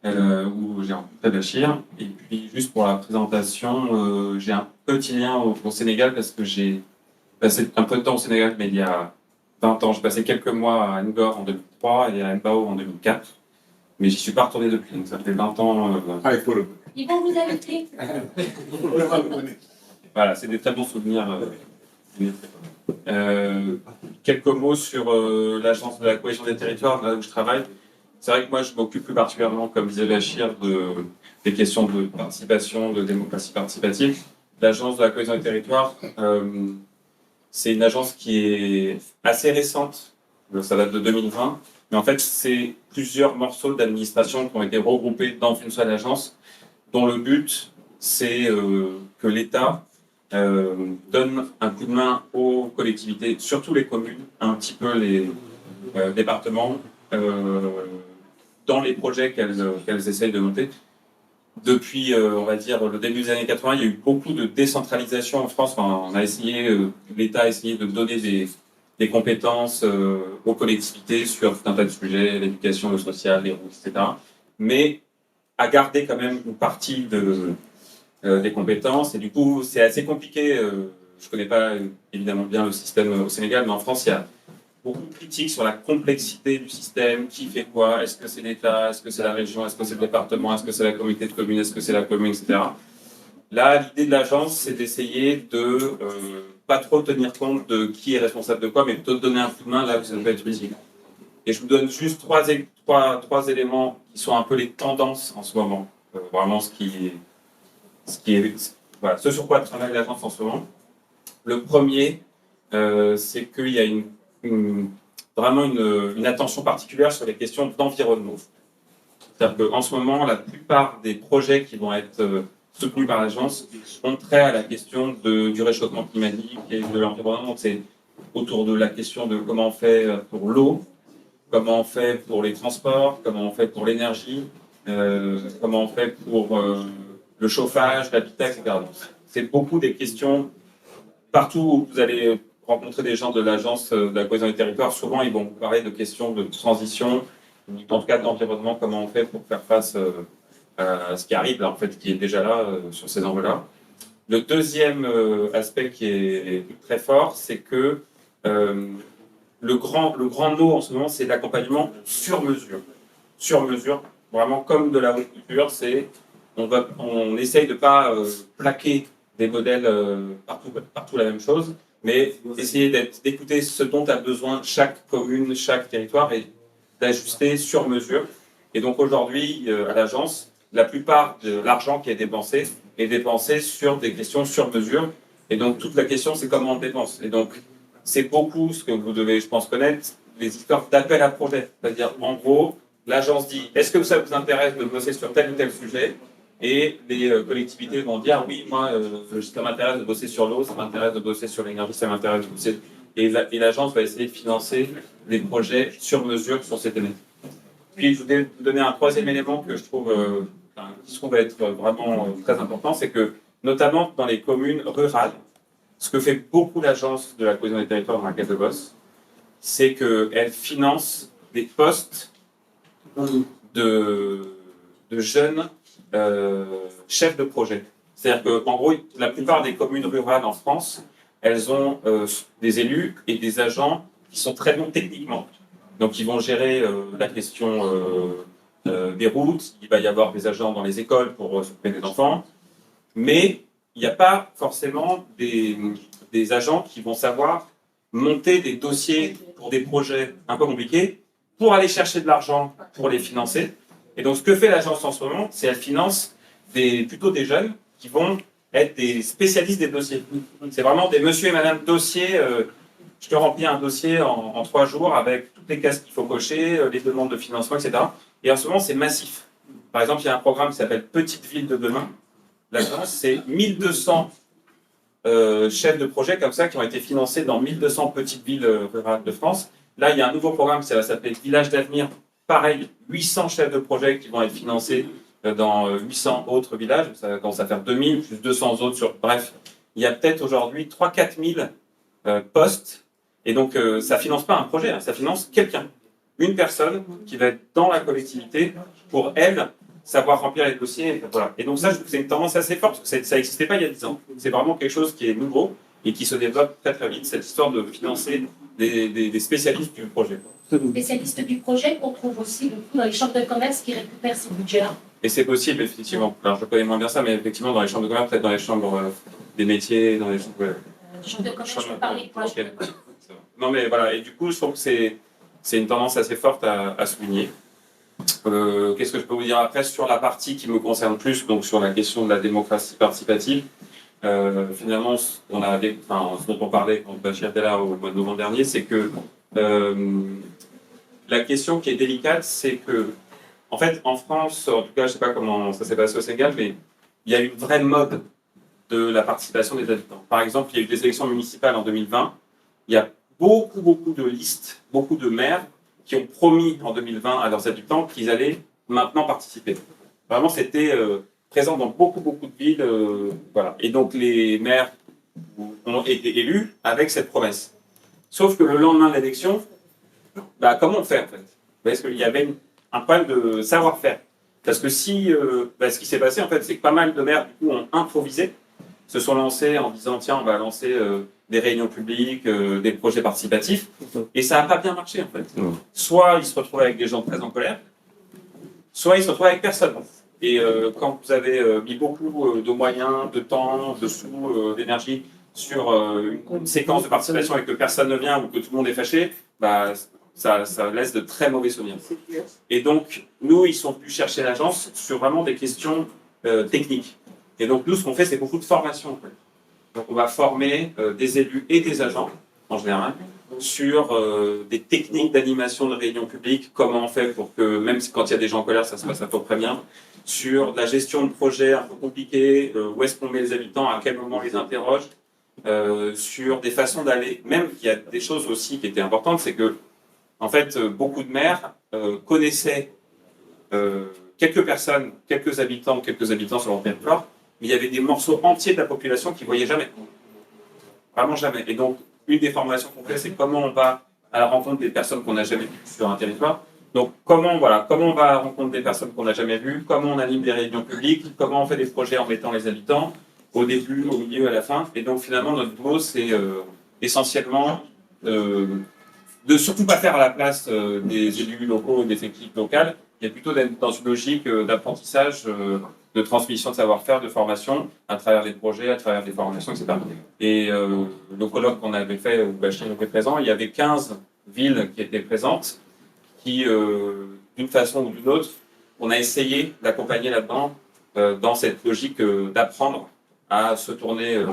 où j'ai rencontré Bachir. Et puis, juste pour la présentation, j'ai un petit lien au Sénégal parce que j'ai passé un peu de temps au Sénégal, mais il y a 20 ans. J'ai passé quelques mois à Ngor en 2003 et à Mbao en 2004. Mais j'y suis pas retourné depuis, donc ça fait 20 ans. Il faut le... Ils vont vous inviter. Voilà, c'est des très bons souvenirs. Quelques mots sur l'agence de la cohésion des territoires, là où je travaille. C'est vrai que moi, je m'occupe plus particulièrement, comme disait Bachir, des questions de participation, de démocratie participative. L'agence de la cohésion des territoires, c'est une agence qui est assez récente, ça date de 2020, mais en fait, c'est plusieurs morceaux d'administration qui ont été regroupés dans une seule agence, dont le but, c'est que l'État donne un coup de main aux collectivités, surtout les communes, un petit peu les départements, dans les projets qu'elles essayent de monter. Depuis, on va dire, le début des années 80, il y a eu beaucoup de décentralisation en France. Enfin, on a essayé, l'État a essayé de donner des compétences aux collectivités sur tout un tas de sujets, l'éducation, le social, les routes, etc. Mais à garder quand même une partie des compétences. Et du coup, c'est assez compliqué. Je ne connais pas évidemment bien le système au Sénégal, mais en France, il y a beaucoup de critiques sur la complexité du système, qui fait quoi, est-ce que c'est l'État, est-ce que c'est la région, est-ce que c'est le département, est-ce que c'est la communauté de communes, est-ce que c'est la commune, etc. Là, l'idée de l'agence, c'est d'essayer de pas trop tenir compte de qui est responsable de quoi, mais plutôt de donner un coup de main là où ça peut être utile. Et je vous donne juste trois éléments qui sont un peu les tendances en ce moment, vraiment voilà, ce sur quoi travaille l'agence en ce moment. Le premier, c'est qu'il y a vraiment une attention particulière sur les questions d'environnement. C'est-à-dire qu'en ce moment, la plupart des projets qui vont être soutenus par l'agence ont trait à la question du réchauffement climatique et de l'environnement. C'est autour de la question de comment on fait pour l'eau, comment on fait pour les transports, comment on fait pour l'énergie, comment on fait pour le chauffage, l'habitat, etc. C'est beaucoup des questions. Partout où vous allez rencontrer des gens de l'agence de la cohésion des territoires, souvent ils vont vous parler de questions de transition, en tout cas d'environnement, comment on fait pour faire face à ce qui arrive, là, en fait, qui est déjà là sur ces enjeux-là. Le deuxième aspect qui est très fort, c'est que le grand mot en ce moment, c'est l'accompagnement sur mesure. Sur mesure, vraiment comme de la haute couture, c'est on essaye de ne pas plaquer des modèles partout la même chose, mais essayer d'écouter ce dont a besoin chaque commune, chaque territoire et d'ajuster sur mesure. Et donc aujourd'hui, à l'agence, la plupart de l'argent qui est dépensé sur des questions sur mesure. Et donc toute la question, c'est comment on dépense. Et donc c'est beaucoup ce que vous devez, je pense, connaître, les histoires d'appel à projet. C'est-à-dire, en gros, l'agence dit, est-ce que ça vous intéresse de bosser sur tel ou tel sujet ? Et les collectivités vont dire, oui, moi, ça m'intéresse de bosser sur l'eau, ça m'intéresse de bosser sur l'énergie, ça m'intéresse de bosser... Et l'agence va essayer de financer des projets sur mesure sur ces thématiques. Puis, je voulais vous donner un troisième élément que je trouve, qui se trouve être vraiment très important, c'est que, notamment dans les communes rurales, ce que fait beaucoup l'agence de la cohésion des territoires dans laquelle je bosse, c'est qu'elle finance des postes de jeunes chefs de projet. C'est-à-dire qu'en gros, la plupart des communes rurales en France, elles ont des élus et des agents qui sont très bons techniquement. Donc, ils vont gérer la question des routes, il va y avoir des agents dans les écoles pour s'occuper des enfants, mais il n'y a pas forcément des agents qui vont savoir monter des dossiers pour des projets un peu compliqués, pour aller chercher de l'argent pour les financer. Et donc, ce que fait l'agence en ce moment, c'est qu'elle finance plutôt des jeunes qui vont être des spécialistes des dossiers. C'est vraiment des monsieur et madame dossiers. Je te remplis un dossier en 3 jours avec toutes les cases qu'il faut cocher, les demandes de financement, etc. Et en ce moment, c'est massif. Par exemple, il y a un programme qui s'appelle Petite Ville de demain. L'agence, c'est 1200 chefs de projet comme ça qui ont été financés dans 1200 petites villes rurales de France. Là, il y a un nouveau programme qui va s'appeler Village d'avenir. Pareil, 800 chefs de projet qui vont être financés dans 800 autres villages. Ça commence à faire 2000, plus 200 autres. Bref, il y a peut-être aujourd'hui 3-4 000 postes. Et donc, ça ne finance pas un projet, hein, ça finance quelqu'un. Une personne qui va être dans la collectivité pour, elle, savoir remplir les dossiers. Voilà. Et donc ça, je trouve que c'est une tendance assez forte, parce que ça n'existait pas il y a 10 ans. C'est vraiment quelque chose qui est nouveau et qui se développe très très vite, cette histoire de financer des spécialistes du projet. Spécialistes du projet qu'on trouve aussi beaucoup dans les chambres de commerce qui récupèrent ces budgets-là. Et c'est possible, effectivement. Alors, je connais moins bien ça, mais effectivement, dans les chambres de commerce, peut-être dans les chambres des métiers, dans les chambres... Chambres de commerce, je peux parler pour la chambre de commerce. Non, mais voilà. Et du coup, je trouve que c'est une tendance assez forte à souligner. Qu'est-ce que je peux vous dire après sur la partie qui me concerne plus, donc sur la question de la démocratie participative. Finalement, ce dont on parlait quand Bachir était là au mois de novembre dernier, c'est que la question qui est délicate, c'est que, en fait, en France, en tout cas, je ne sais pas comment ça s'est passé au Sénégal, mais il y a une vraie mode de la participation des habitants. Par exemple, il y a eu des élections municipales en 2020. Il y a beaucoup de listes, beaucoup de maires qui ont promis en 2020 à leurs habitants qu'ils allaient maintenant participer. Vraiment, c'était présent dans beaucoup de villes. Voilà. Et donc, les maires ont été élus avec cette promesse. Sauf que le lendemain de l'élection, comment on fait en fait? Parce qu'il y avait un problème de savoir-faire. Parce que ce qui s'est passé en fait, c'est que pas mal de maires du coup ont improvisé, se sont lancés en disant tiens, on va lancer des réunions publiques, des projets participatifs, et ça n'a pas bien marché en fait. Soit ils se retrouvaient avec des gens très en colère, soit ils se retrouvaient avec personne. Et quand vous avez mis beaucoup de moyens, de temps, de sous, d'énergie sur une séquence de participation et que personne ne vient ou que tout le monde est fâché, ça laisse de très mauvais souvenirs. Et donc, nous, ils sont venus chercher l'agence sur vraiment des questions techniques. Et donc, nous, ce qu'on fait, c'est beaucoup de formation. En fait. Donc, on va former des élus et des agents, en général, sur des techniques d'animation de réunions publiques, comment on fait pour que, même quand il y a des gens en colère, ça se passe à peu près bien, sur la gestion de projets un peu compliqués, où est-ce qu'on met les habitants, à quel moment on les interroge, sur des façons d'aller. Même, il y a des choses aussi qui étaient importantes, c'est que, en fait, beaucoup de maires connaissaient quelques personnes, quelques habitants sur leur territoire, mais il y avait des morceaux entiers de la population qui ne voyaient jamais. Vraiment jamais. Et donc, une des formations qu'on fait, c'est comment on va à la rencontre des personnes qu'on n'a jamais vues sur un territoire. Donc, comment on va à la rencontre des personnes qu'on n'a jamais vues, comment on anime des réunions publiques, comment on fait des projets en mettant les habitants, au début, au milieu, à la fin. Et donc, finalement, notre boulot, c'est essentiellement de surtout pas faire à la place des élus locaux, des équipes locales. Il y a plutôt d'être dans une logique d'apprentissage, de transmission de savoir-faire, de formation, à travers des projets, à travers des formations, etc. Et le colloque qu'on avait fait, où Bachir était présent, il y avait 15 villes qui étaient présentes, qui, d'une façon ou d'une autre, on a essayé d'accompagner là-dedans, dans cette logique d'apprendre à se tourner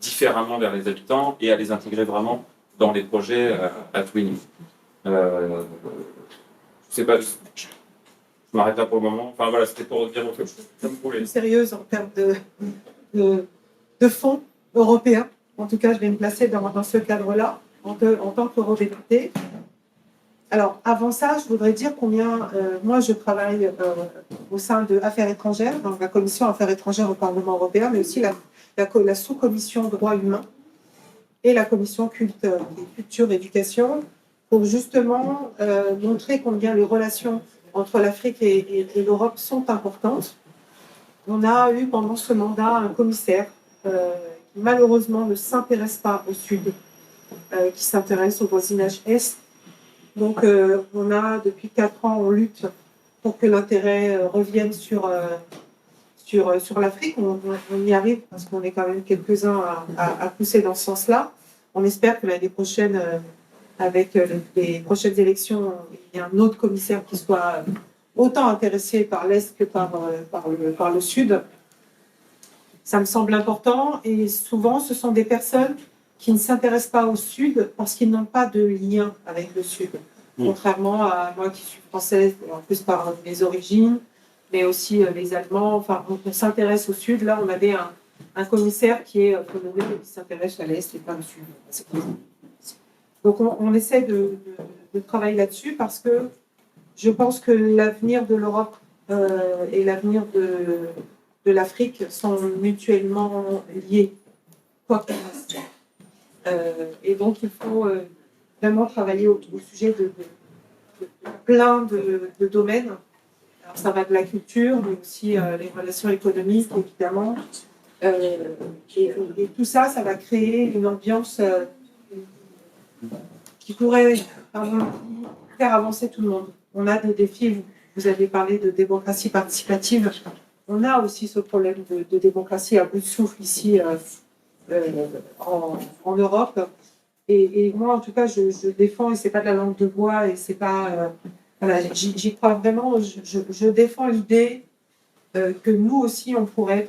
différemment vers les habitants et à les intégrer vraiment dans les projets à tous les niveaux. Je sais pas, je m'arrête là pour le moment. Enfin voilà, c'était pour dire quelque chose. Comme vous voulez. Sérieuse en termes de fonds européens. En tout cas, je vais me placer dans ce cadre-là, en tant qu'eurodéputé. Alors, avant ça, je voudrais dire combien, moi, je travaille au sein de Affaires étrangères, dans la commission Affaires étrangères au Parlement européen, mais aussi la sous-commission droits humains et la commission culture, éducation, pour justement montrer combien les relations entre l'Afrique et l'Europe sont importantes. On a eu pendant ce mandat un commissaire qui malheureusement ne s'intéresse pas au Sud, qui s'intéresse au voisinage Est. Donc on a, depuis 4 ans, on lutte pour que l'intérêt revienne sur l'Afrique. On y arrive parce qu'on est quand même quelques-uns à pousser dans ce sens-là. On espère que l'année prochaine, avec les prochaines élections, il y a un autre commissaire qui soit autant intéressé par l'Est que par le Sud. Ça me semble important et souvent ce sont des personnes qui ne s'intéressent pas au Sud parce qu'ils n'ont pas de lien avec le Sud. Contrairement à moi qui suis française, en plus par mes origines, mais aussi les Allemands. Enfin, on s'intéresse au Sud. Là, on avait un commissaire qui est polonais et qui s'intéresse à l'Est et pas au Sud. Donc on essaie de travailler là-dessus parce que je pense que l'avenir de l'Europe et l'avenir de l'Afrique sont mutuellement liés, quoi qu'il reste. Et donc il faut vraiment travailler au sujet de plein de domaines Alors, ça va de la culture, mais aussi les relations économiques, évidemment. Et tout ça, ça va créer une ambiance qui pourrait, à mon avis, faire avancer tout le monde. On a des défis, vous avez parlé de démocratie participative. On a aussi ce problème de démocratie à bout de souffle ici en Europe. Et moi, en tout cas, je défends, et c'est pas de la langue de bois, et c'est pas... voilà, j'y crois vraiment, je défends l'idée que nous aussi, on pourrait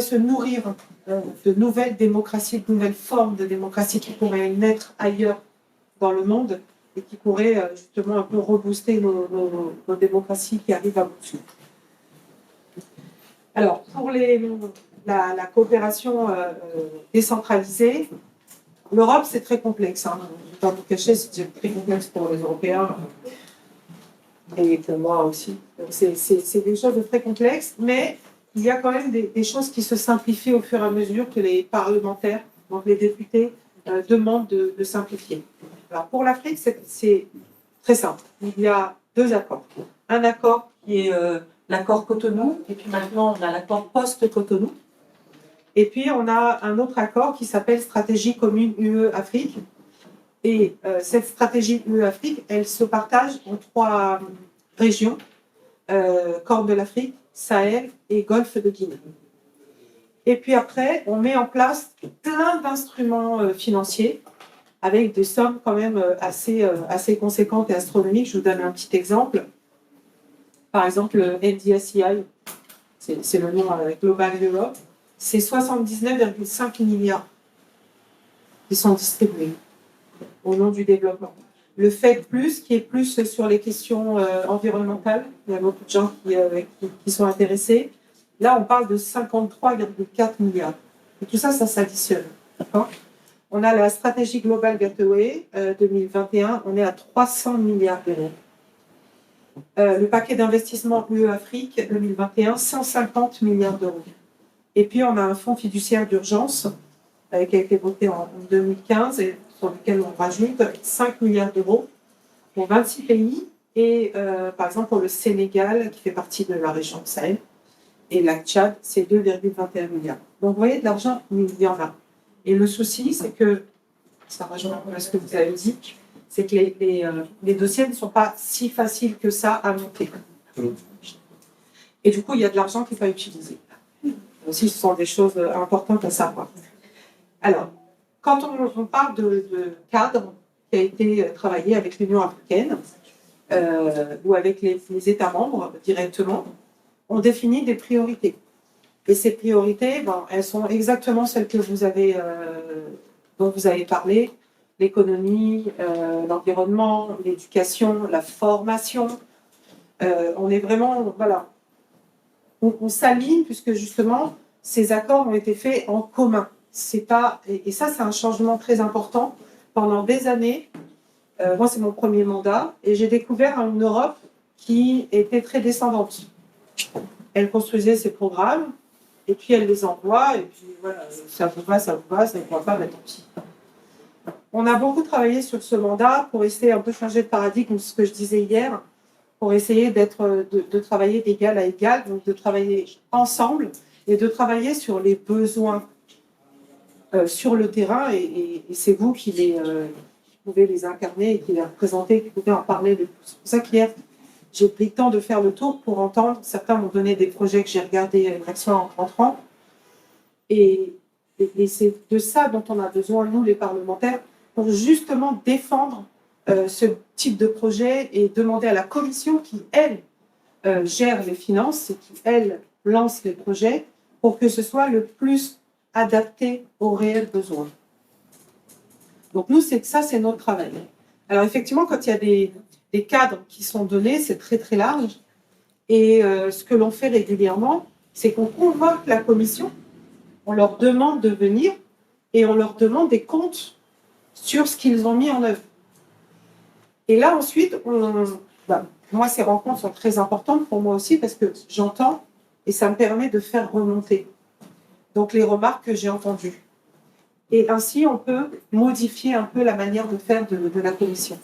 se nourrir de nouvelles démocraties, de nouvelles formes de démocratie qui pourraient naître ailleurs dans le monde et qui pourraient justement un peu rebooster nos démocraties qui arrivent à bout de souffle. Alors, pour la coopération décentralisée, l'Europe, c'est très complexe. Hein. Je ne vais pas vous cacher, c'est très complexe pour les Européens et pour moi aussi. C'est des choses de très complexes, mais il y a quand même des choses qui se simplifient au fur et à mesure que les parlementaires, donc les députés, demandent de simplifier. Alors, pour l'Afrique, c'est très simple. Il y a 2 accords. Un accord qui est l'accord Cotonou, et puis maintenant, on a l'accord post-Cotonou. Et puis, on a un autre accord qui s'appelle Stratégie commune UE-Afrique. Et cette stratégie UE-Afrique, elle se partage en 3 régions, Corne de l'Afrique, Sahel et Golfe de Guinée. Et puis après, on met en place plein d'instruments financiers avec des sommes quand même assez conséquentes et astronomiques. Je vous donne un petit exemple. Par exemple, le NDICI, c'est le nom Global Europe, c'est 79,5 milliards qui sont distribués au nom du développement. Le FED+, qui est plus sur les questions environnementales, il y a beaucoup de gens qui sont intéressés. Là, on parle de 53,4 milliards. Et tout ça, ça s'additionne. On a la stratégie Global Gateway 2021, on est à 300 milliards d'euros. Le paquet d'investissement UE-Afrique 2021, 150 milliards d'euros. Et puis, on a un fonds fiduciaire d'urgence qui a été voté en 2015 et sur lequel on rajoute 5 milliards d'euros pour 26 pays. Et par exemple, pour le Sénégal, qui fait partie de la région Sahel, et la Tchad, c'est 2,21 milliards. Donc, vous voyez, de l'argent, il y en a. Et le souci, c'est que, ça rejoint un peu ce que vous avez dit, c'est que les dossiers ne sont pas si faciles que ça à monter. Et du coup, il y a de l'argent qui n'est pas utilisé. Aussi, ce sont des choses importantes à savoir. Alors, quand on parle de cadre qui a été travaillé avec l'Union africaine ou avec les États membres directement, on définit des priorités. Et ces priorités, elles sont exactement celles que dont vous avez parlé, l'économie, l'environnement, l'éducation, la formation. On est vraiment, voilà, on s'aligne puisque justement, ces accords ont été faits en commun. C'est pas, et ça, c'est un changement très important. Pendant des années, moi, c'est mon premier mandat, et j'ai découvert une Europe qui était très descendante. Elle construisait ses programmes, et puis elle les envoie, et puis voilà, ça vous va, ça ne vous va pas, mais tant pis. On a beaucoup travaillé sur ce mandat pour essayer un peu changer de paradigme, ce que je disais hier, pour essayer de travailler d'égal à égal, donc de travailler ensemble et de travailler sur les besoins sur le terrain, et c'est vous qui pouvez les incarner et qui les représenter, qui pouvez en parler le plus. C'est pour ça qu'hier, j'ai pris le temps de faire le tour pour entendre. Certains m'ont donné des projets que j'ai regardés hier soir en rentrant. Et c'est de ça dont on a besoin, nous, les parlementaires, pour justement défendre ce type de projet et demander à la Commission qui, elle, gère les finances et qui, elle, lance les projets pour que ce soit le plus adapté aux réels besoins. Donc nous, c'est notre travail. Alors effectivement, quand il y a des cadres qui sont donnés, c'est très très large. Et ce que l'on fait régulièrement, c'est qu'on convoque la Commission, on leur demande de venir et on leur demande des comptes sur ce qu'ils ont mis en œuvre. Et là, ensuite, moi, ces rencontres sont très importantes pour moi aussi parce que j'entends et ça me permet de faire remonter donc les remarques que j'ai entendues. Et ainsi, on peut modifier un peu la manière de faire de la Commission.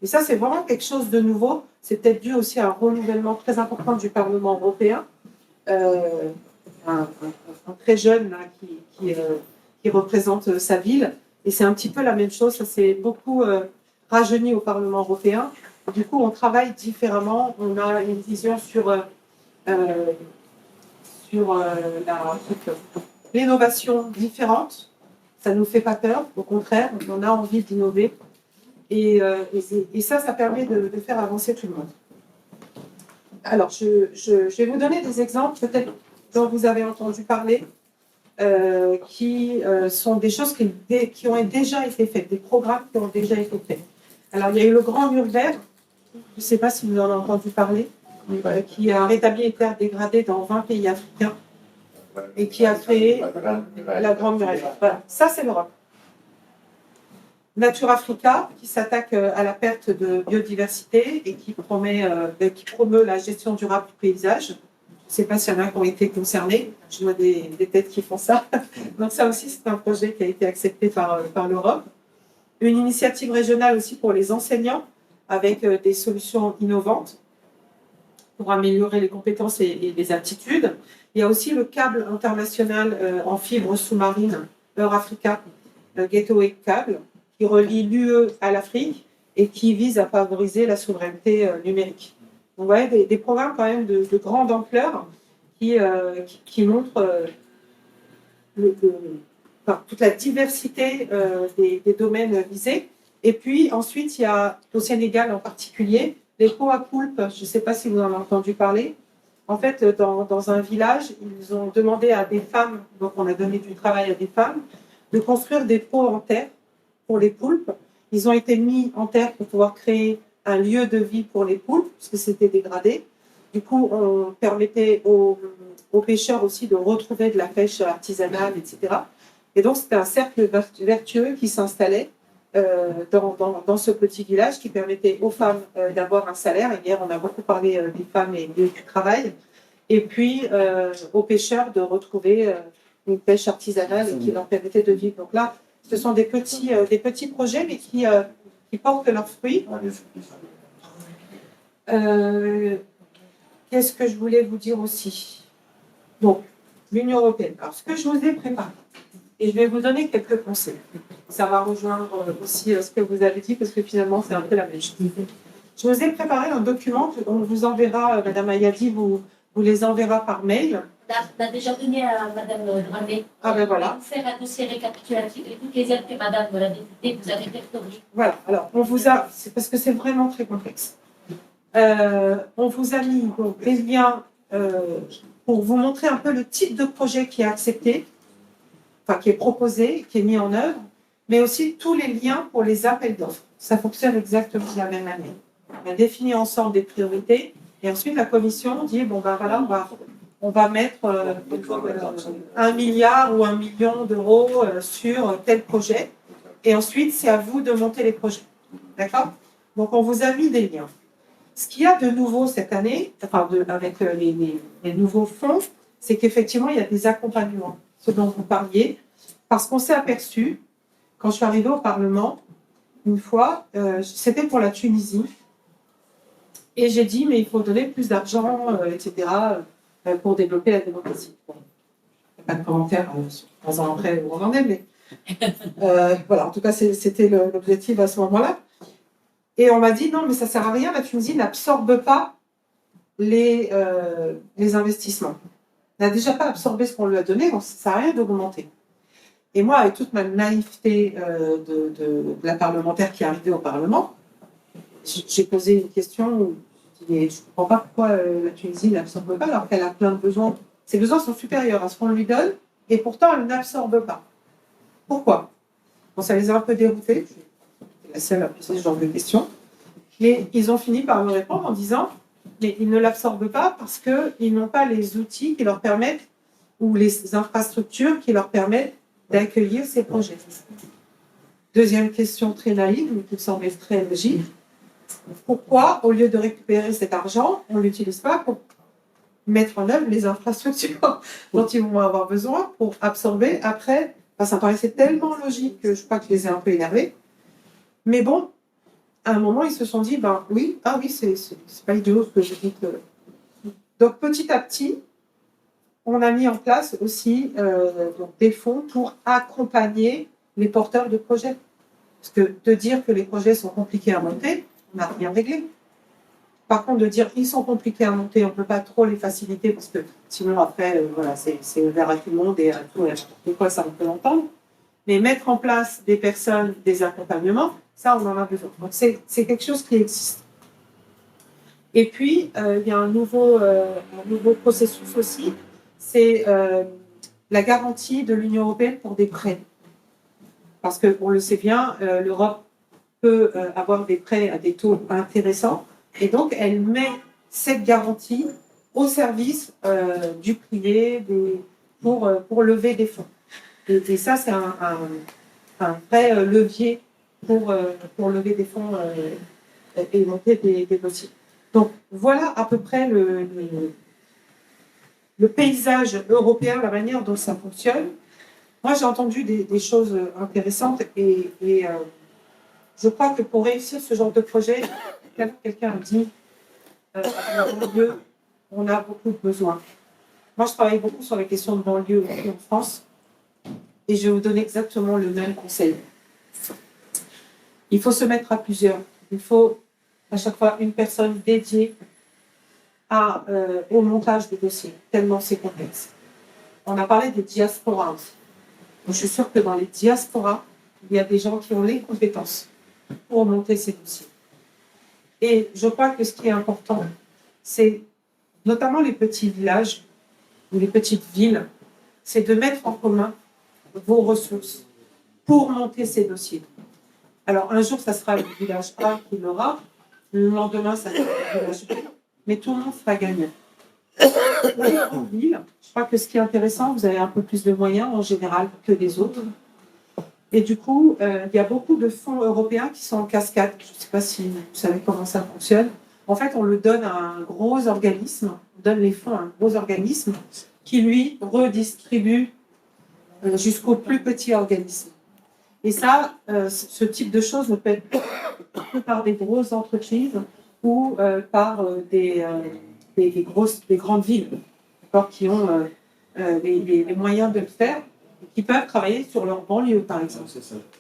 Et ça, c'est vraiment quelque chose de nouveau C'est peut-être dû aussi à un renouvellement très important du Parlement européen, un très jeune là, qui représente sa ville. Et c'est un petit peu la même chose, ça s'est beaucoup rajeuni au Parlement européen. Du coup, on travaille différemment, on a une vision sur l'innovation différente. Ça ne nous fait pas peur, au contraire, on a envie d'innover. Et ça permet de faire avancer tout le monde. Alors, je vais vous donner des exemples, peut-être dont vous avez entendu parler, qui sont des choses qui ont déjà été faites, des programmes qui ont déjà été faits. Alors, il y a eu le Grand Mur Vert, je ne sais pas si vous en avez entendu parler, qui a rétabli les terres dégradées dans 20 pays africains et qui a créé la Grande Muraille. Voilà, ça c'est l'Europe. Nature Africa, qui s'attaque à la perte de biodiversité et qui promeut la gestion durable du paysage. Je ne sais pas s'il y en a qui ont été concernés. Je vois des têtes qui font ça. Donc ça aussi, c'est un projet qui a été accepté par l'Europe. Une initiative régionale aussi pour les enseignants, avec des solutions innovantes pour améliorer les compétences et les aptitudes. Il y a aussi le câble international en fibre sous-marine Eurafrica, le Gateway Cable, qui relie l'UE à l'Afrique et qui vise à favoriser la souveraineté numérique. Donc, vous voyez, des programmes quand même de grande ampleur qui montrent toute la diversité des domaines visés. Et puis ensuite, il y a au Sénégal en particulier les pots à poulpe. Je ne sais pas si vous en avez entendu parler. En fait, dans un village, ils ont demandé à des femmes, donc on a donné du travail à des femmes, de construire des pots en terre pour les poulpes. Ils ont été mis en terre pour pouvoir créer un lieu de vie pour les poulpes, parce que c'était dégradé. Du coup, on permettait aux pêcheurs aussi de retrouver de la pêche artisanale, etc. Et donc, c'était un cercle vertueux qui s'installait dans ce petit village qui permettait aux femmes d'avoir un salaire. Et hier, on a beaucoup parlé des femmes et du travail. Et puis, aux pêcheurs de retrouver une pêche artisanale et qui leur permettait de vivre. Donc là, ce sont des petits projets, mais qui portent leurs fruits. Qu'est-ce que je voulais vous dire aussi? Donc, l'Union européenne. Alors, ce que je vous ai préparé, et je vais vous donner quelques conseils. Ça va rejoindre aussi ce que vous avez dit, parce que finalement, c'est un peu la même chose. Je vous ai préparé un document qu'on vous enverra, Madame Ayadi vous les enverra par mail. On a déjà donné à Madame Dramé. Ah ben voilà. Pour faire un dossier récapitulatif et toutes les aides que Madame la députée vous a répertoriées. Voilà, alors c'est parce que c'est vraiment très complexe. On vous a mis donc, des liens pour vous montrer un peu le type de projet qui est accepté, enfin qui est proposé, qui est mis en œuvre, mais aussi tous les liens pour les appels d'offres. Ça fonctionne exactement de la même manière. On a défini ensemble des priorités et ensuite la commission dit bon ben voilà, on va mettre 1 milliard ou 1 million d'euros sur tel projet et ensuite c'est à vous de monter les projets. D'accord? Donc on vous a mis des liens. Ce qu'il y a de nouveau cette année, avec les nouveaux fonds, c'est qu'effectivement, il y a des accompagnements, ce dont vous parliez, parce qu'on s'est aperçu, quand je suis arrivée au Parlement, une fois, c'était pour la Tunisie, et j'ai dit, mais il faut donner plus d'argent, etc., pour développer la démocratie. Bon, il n'y a pas de commentaire 3 ans après où on en est, mais voilà, en tout cas, c'était l'objectif à ce moment-là. Et on m'a dit, non, mais ça ne sert à rien, la Tunisie n'absorbe pas les investissements. Elle n'a déjà pas absorbé ce qu'on lui a donné, donc ça ne sert à rien d'augmenter. Et moi, avec toute ma naïveté de la parlementaire qui est arrivée au Parlement, j'ai posé une question où je dis, je ne comprends pas pourquoi la Tunisie n'absorbe pas alors qu'elle a plein de besoins. Ses besoins sont supérieurs à ce qu'on lui donne, et pourtant elle n'absorbe pas. Pourquoi? Bon, ça les a un peu déroutés. La seule à poser ce genre de questions. Mais ils ont fini par me répondre en disant mais ils ne l'absorbent pas parce qu'ils n'ont pas les outils qui leur permettent ou les infrastructures qui leur permettent d'accueillir ces projets. Deuxième question très naïve, mais qui me semblait très logique. Pourquoi, au lieu de récupérer cet argent, on ne l'utilise pas pour mettre en œuvre les infrastructures dont ils vont avoir besoin pour absorber après? Enfin, ça paraissait tellement logique que je crois que je les ai un peu énervés. Mais bon, à un moment, ils se sont dit, ben oui, ah oui, c'est pas idiot ce que je dis. Donc, petit à petit, on a mis en place aussi donc des fonds pour accompagner les porteurs de projets. Parce que de dire que les projets sont compliqués à monter, on n'a rien réglé. Par contre, de dire qu'ils sont compliqués à monter, on ne peut pas trop les faciliter parce que sinon, après, voilà, c'est ouvert à tout le monde et à tout et à n'importe quoi, ça on peut l'entendre. Mais mettre en place des personnes, des accompagnements, ça, on en a besoin. Donc, c'est quelque chose qui existe. Et puis, il y a un nouveau processus aussi, c'est la garantie de l'Union européenne pour des prêts. Parce qu'on le sait bien, l'Europe peut avoir des prêts à des taux intéressants, et donc elle met cette garantie au service du privé pour lever des fonds. Et ça, c'est un vrai levier pour lever des fonds et monter des dossiers. Donc voilà à peu près le paysage européen, la manière dont ça fonctionne. Moi, j'ai entendu des choses intéressantes et je crois que pour réussir ce genre de projet, quelqu'un a dit on a beaucoup de besoins. Moi, je travaille beaucoup sur la question de banlieue aussi en France et je vais vous donner exactement le même conseil. Il faut se mettre à plusieurs. Il faut à chaque fois une personne dédiée au montage des dossiers, tellement c'est complexe. On a parlé des diasporas aussi. Je suis sûre que dans les diasporas, il y a des gens qui ont les compétences pour monter ces dossiers. Et je crois que ce qui est important, c'est notamment les petits villages ou les petites villes, c'est de mettre en commun vos ressources pour monter ces dossiers. Alors un jour, ça sera le village A qui l'aura, le lendemain, ça sera le village B, mais tout le monde sera gagnant. En ville, je crois que ce qui est intéressant, vous avez un peu plus de moyens en général que les autres. Et du coup, il y a beaucoup de fonds européens qui sont en cascade. Je ne sais pas si vous savez comment ça fonctionne. En fait, on le donne à un gros organisme, on donne les fonds à un gros organisme qui, lui, redistribue jusqu'au plus petit organisme. Et ça, ce type de choses ne peut être que par des grosses entreprises ou par des grandes villes qui ont les moyens de le faire, qui peuvent travailler sur leur banlieue, par exemple,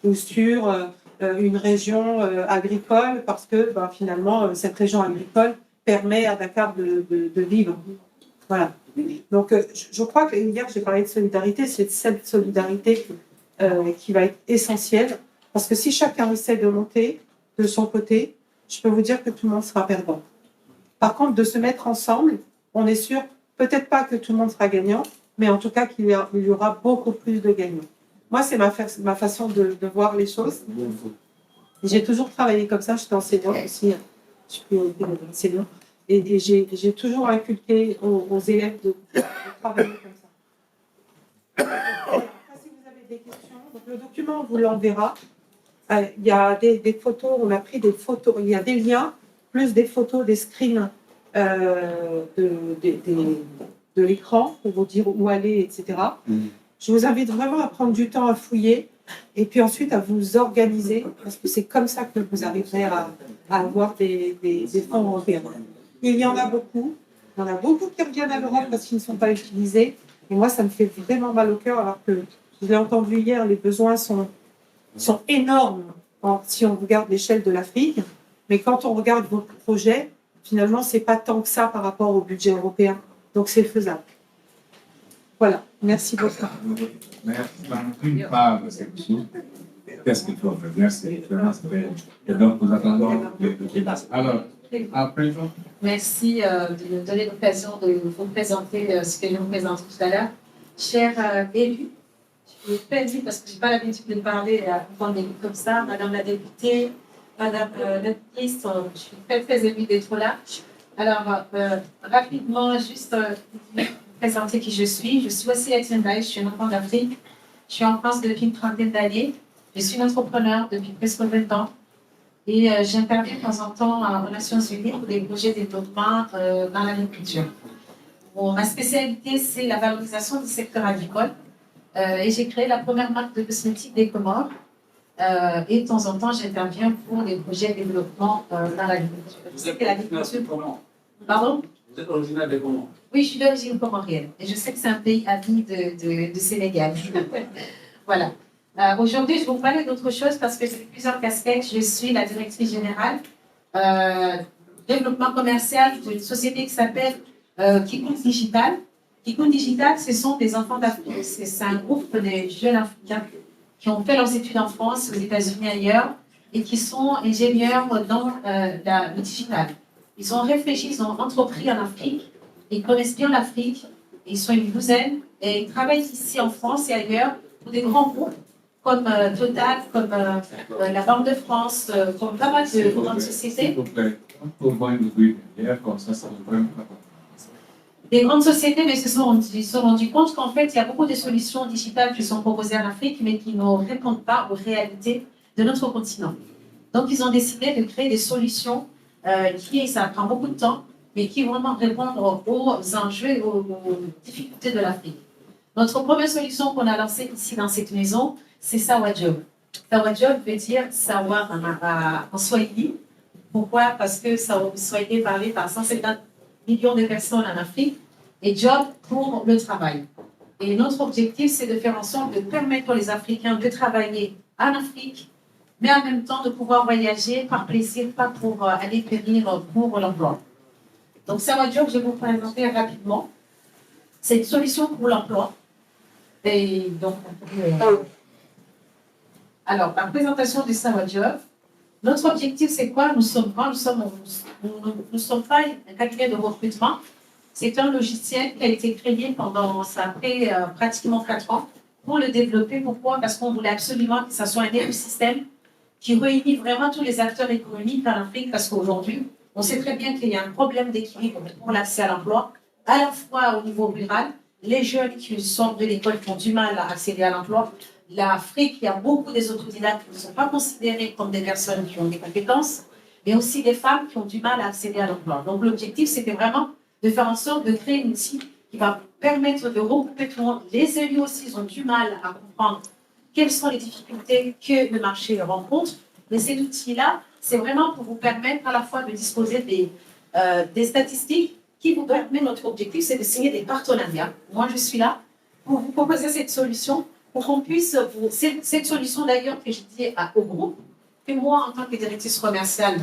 ou sur une région agricole, parce que finalement, cette région agricole permet à Dakar de vivre. Voilà. Donc, je crois que hier, j'ai parlé de solidarité, c'est cette solidarité qui va être essentielle, parce que si chacun essaie de monter de son côté, je peux vous dire que tout le monde sera perdant. Par contre, de se mettre ensemble, on est sûr, peut-être pas que tout le monde sera gagnant, mais en tout cas qu'il y aura beaucoup plus de gagnants. Moi, c'est ma façon de voir les choses. J'ai toujours travaillé comme ça, j'étais enseignante aussi, je suis enseignante, et j'ai toujours inculqué aux élèves de travailler comme ça. Si vous avez des questions, donc le document, on vous l'enverra. Il y a des photos, on a pris des photos, il y a des liens, plus des photos, des screens de l'écran pour vous dire où aller, etc. Je vous invite vraiment à prendre du temps à fouiller et puis ensuite à vous organiser parce que c'est comme ça que vous arriverez à avoir des fonds européens. Il y en a beaucoup. Il y en a beaucoup qui reviennent à l'Europe parce qu'ils ne sont pas utilisés. Et moi, ça me fait vraiment mal au cœur alors que je l'ai entendu hier, les besoins sont énormes si on regarde l'échelle de l'Afrique. Mais quand on regarde vos projets, finalement, ce n'est pas tant que ça par rapport au budget européen. Donc, c'est faisable. Voilà. Merci beaucoup. Merci. Une part de cette chose, qu'est-ce qu'il faut faire? Merci. Et donc, nous attendons alors, après. Merci de nous donner l'occasion de vous présenter ce que je vous présente tout à l'heure. Chers élus, je suis très émue parce que je n'ai pas l'habitude de parler devant des groupes comme ça. Madame la députée, Madame la ministre, je suis très, très émue d'être là. Alors, rapidement, juste vous présenter qui je suis. Je suis aussi Etienne Baye, je suis un enfant d'Afrique. Je suis en France depuis une trentaine d'années. Je suis une entrepreneur depuis presque 20 ans. Et j'interviens de temps en temps aux Nations Unies pour des projets de développement dans l'agriculture. Bon, ma spécialité, c'est la valorisation du secteur agricole. Et j'ai créé la première marque de cosmétiques des Comores Et de temps en temps, j'interviens pour des projets de développement dans l'agriculture. Je sais que l'agriculture. Pardon? Vous êtes originaire de comment? Oui, je suis d'origine comorienne. Et je sais que c'est un pays ami de Sénégal. Voilà. Aujourd'hui, je vais vous parler d'autre chose parce que j'ai plusieurs casquettes. Je suis la directrice générale développement commercial d'une société qui s'appelle Kikoun Digital. Kikoun Digital, ce sont des enfants d'Afrique. C'est un groupe de jeunes Africains qui ont fait leurs études en France, aux États-Unis, ailleurs, et qui sont ingénieurs dans le digital. Ils ont réfléchi, ils ont entrepris en Afrique, ils connaissent bien l'Afrique, ils sont une douzaine, et ils travaillent ici en France et ailleurs pour des grands groupes comme Total, comme la Banque de France, comme pas mal de grandes sociétés. Des grandes sociétés, mais ils se sont rendus compte qu'en fait, il y a beaucoup de solutions digitales qui sont proposées en Afrique, mais qui ne répondent pas aux réalités de notre continent. Donc, ils ont décidé de créer des solutions ça prend beaucoup de temps, mais qui vraiment répondent aux enjeux et aux difficultés de l'Afrique. Notre première solution qu'on a lancée ici dans cette maison, c'est Sawa Job. Sawa Job veut dire savoir en Swahili. Pourquoi? Parce que Swahili est parlé par 150 millions de personnes en Afrique, et job pour le travail. Et notre objectif, c'est de faire en sorte de permettre aux Africains de travailler en Afrique, mais en même temps de pouvoir voyager par plaisir, pas pour aller périr pour l'emploi. Donc, Sawa Job, je vais vous présenter rapidement. C'est une solution pour l'emploi. Et donc, alors, la présentation du Sawa Job. Notre objectif, c'est quoi? Nous sommes pas un cabinet de recrutement. C'est un logiciel qui a été créé ça a pris pratiquement 4 ans pour le développer. Pourquoi? Parce qu'on voulait absolument que ça soit un écosystème qui réunit vraiment tous les acteurs économiques en Afrique, parce qu'aujourd'hui, on sait très bien qu'il y a un problème d'équilibre pour l'accès à l'emploi, à la fois au niveau rural, les jeunes qui sortent de l'école qui ont du mal à accéder à l'emploi. L'Afrique, il y a beaucoup des autodidactes qui ne sont pas considérés comme des personnes qui ont des compétences, mais aussi des femmes qui ont du mal à accéder à l'emploi. Donc l'objectif, c'était vraiment de faire en sorte de créer un outil qui va permettre de regrouper tout le monde. Les élus aussi, ils ont du mal à comprendre quelles sont les difficultés que le marché rencontre. Mais cet outil-là, c'est vraiment pour vous permettre à la fois de disposer des statistiques qui vous permettent. Notre objectif, c'est de signer des partenariats. Moi, je suis là pour vous proposer cette solution, pour qu'on puisse cette solution d'ailleurs que je dis au groupe, que moi, en tant que directrice commerciale,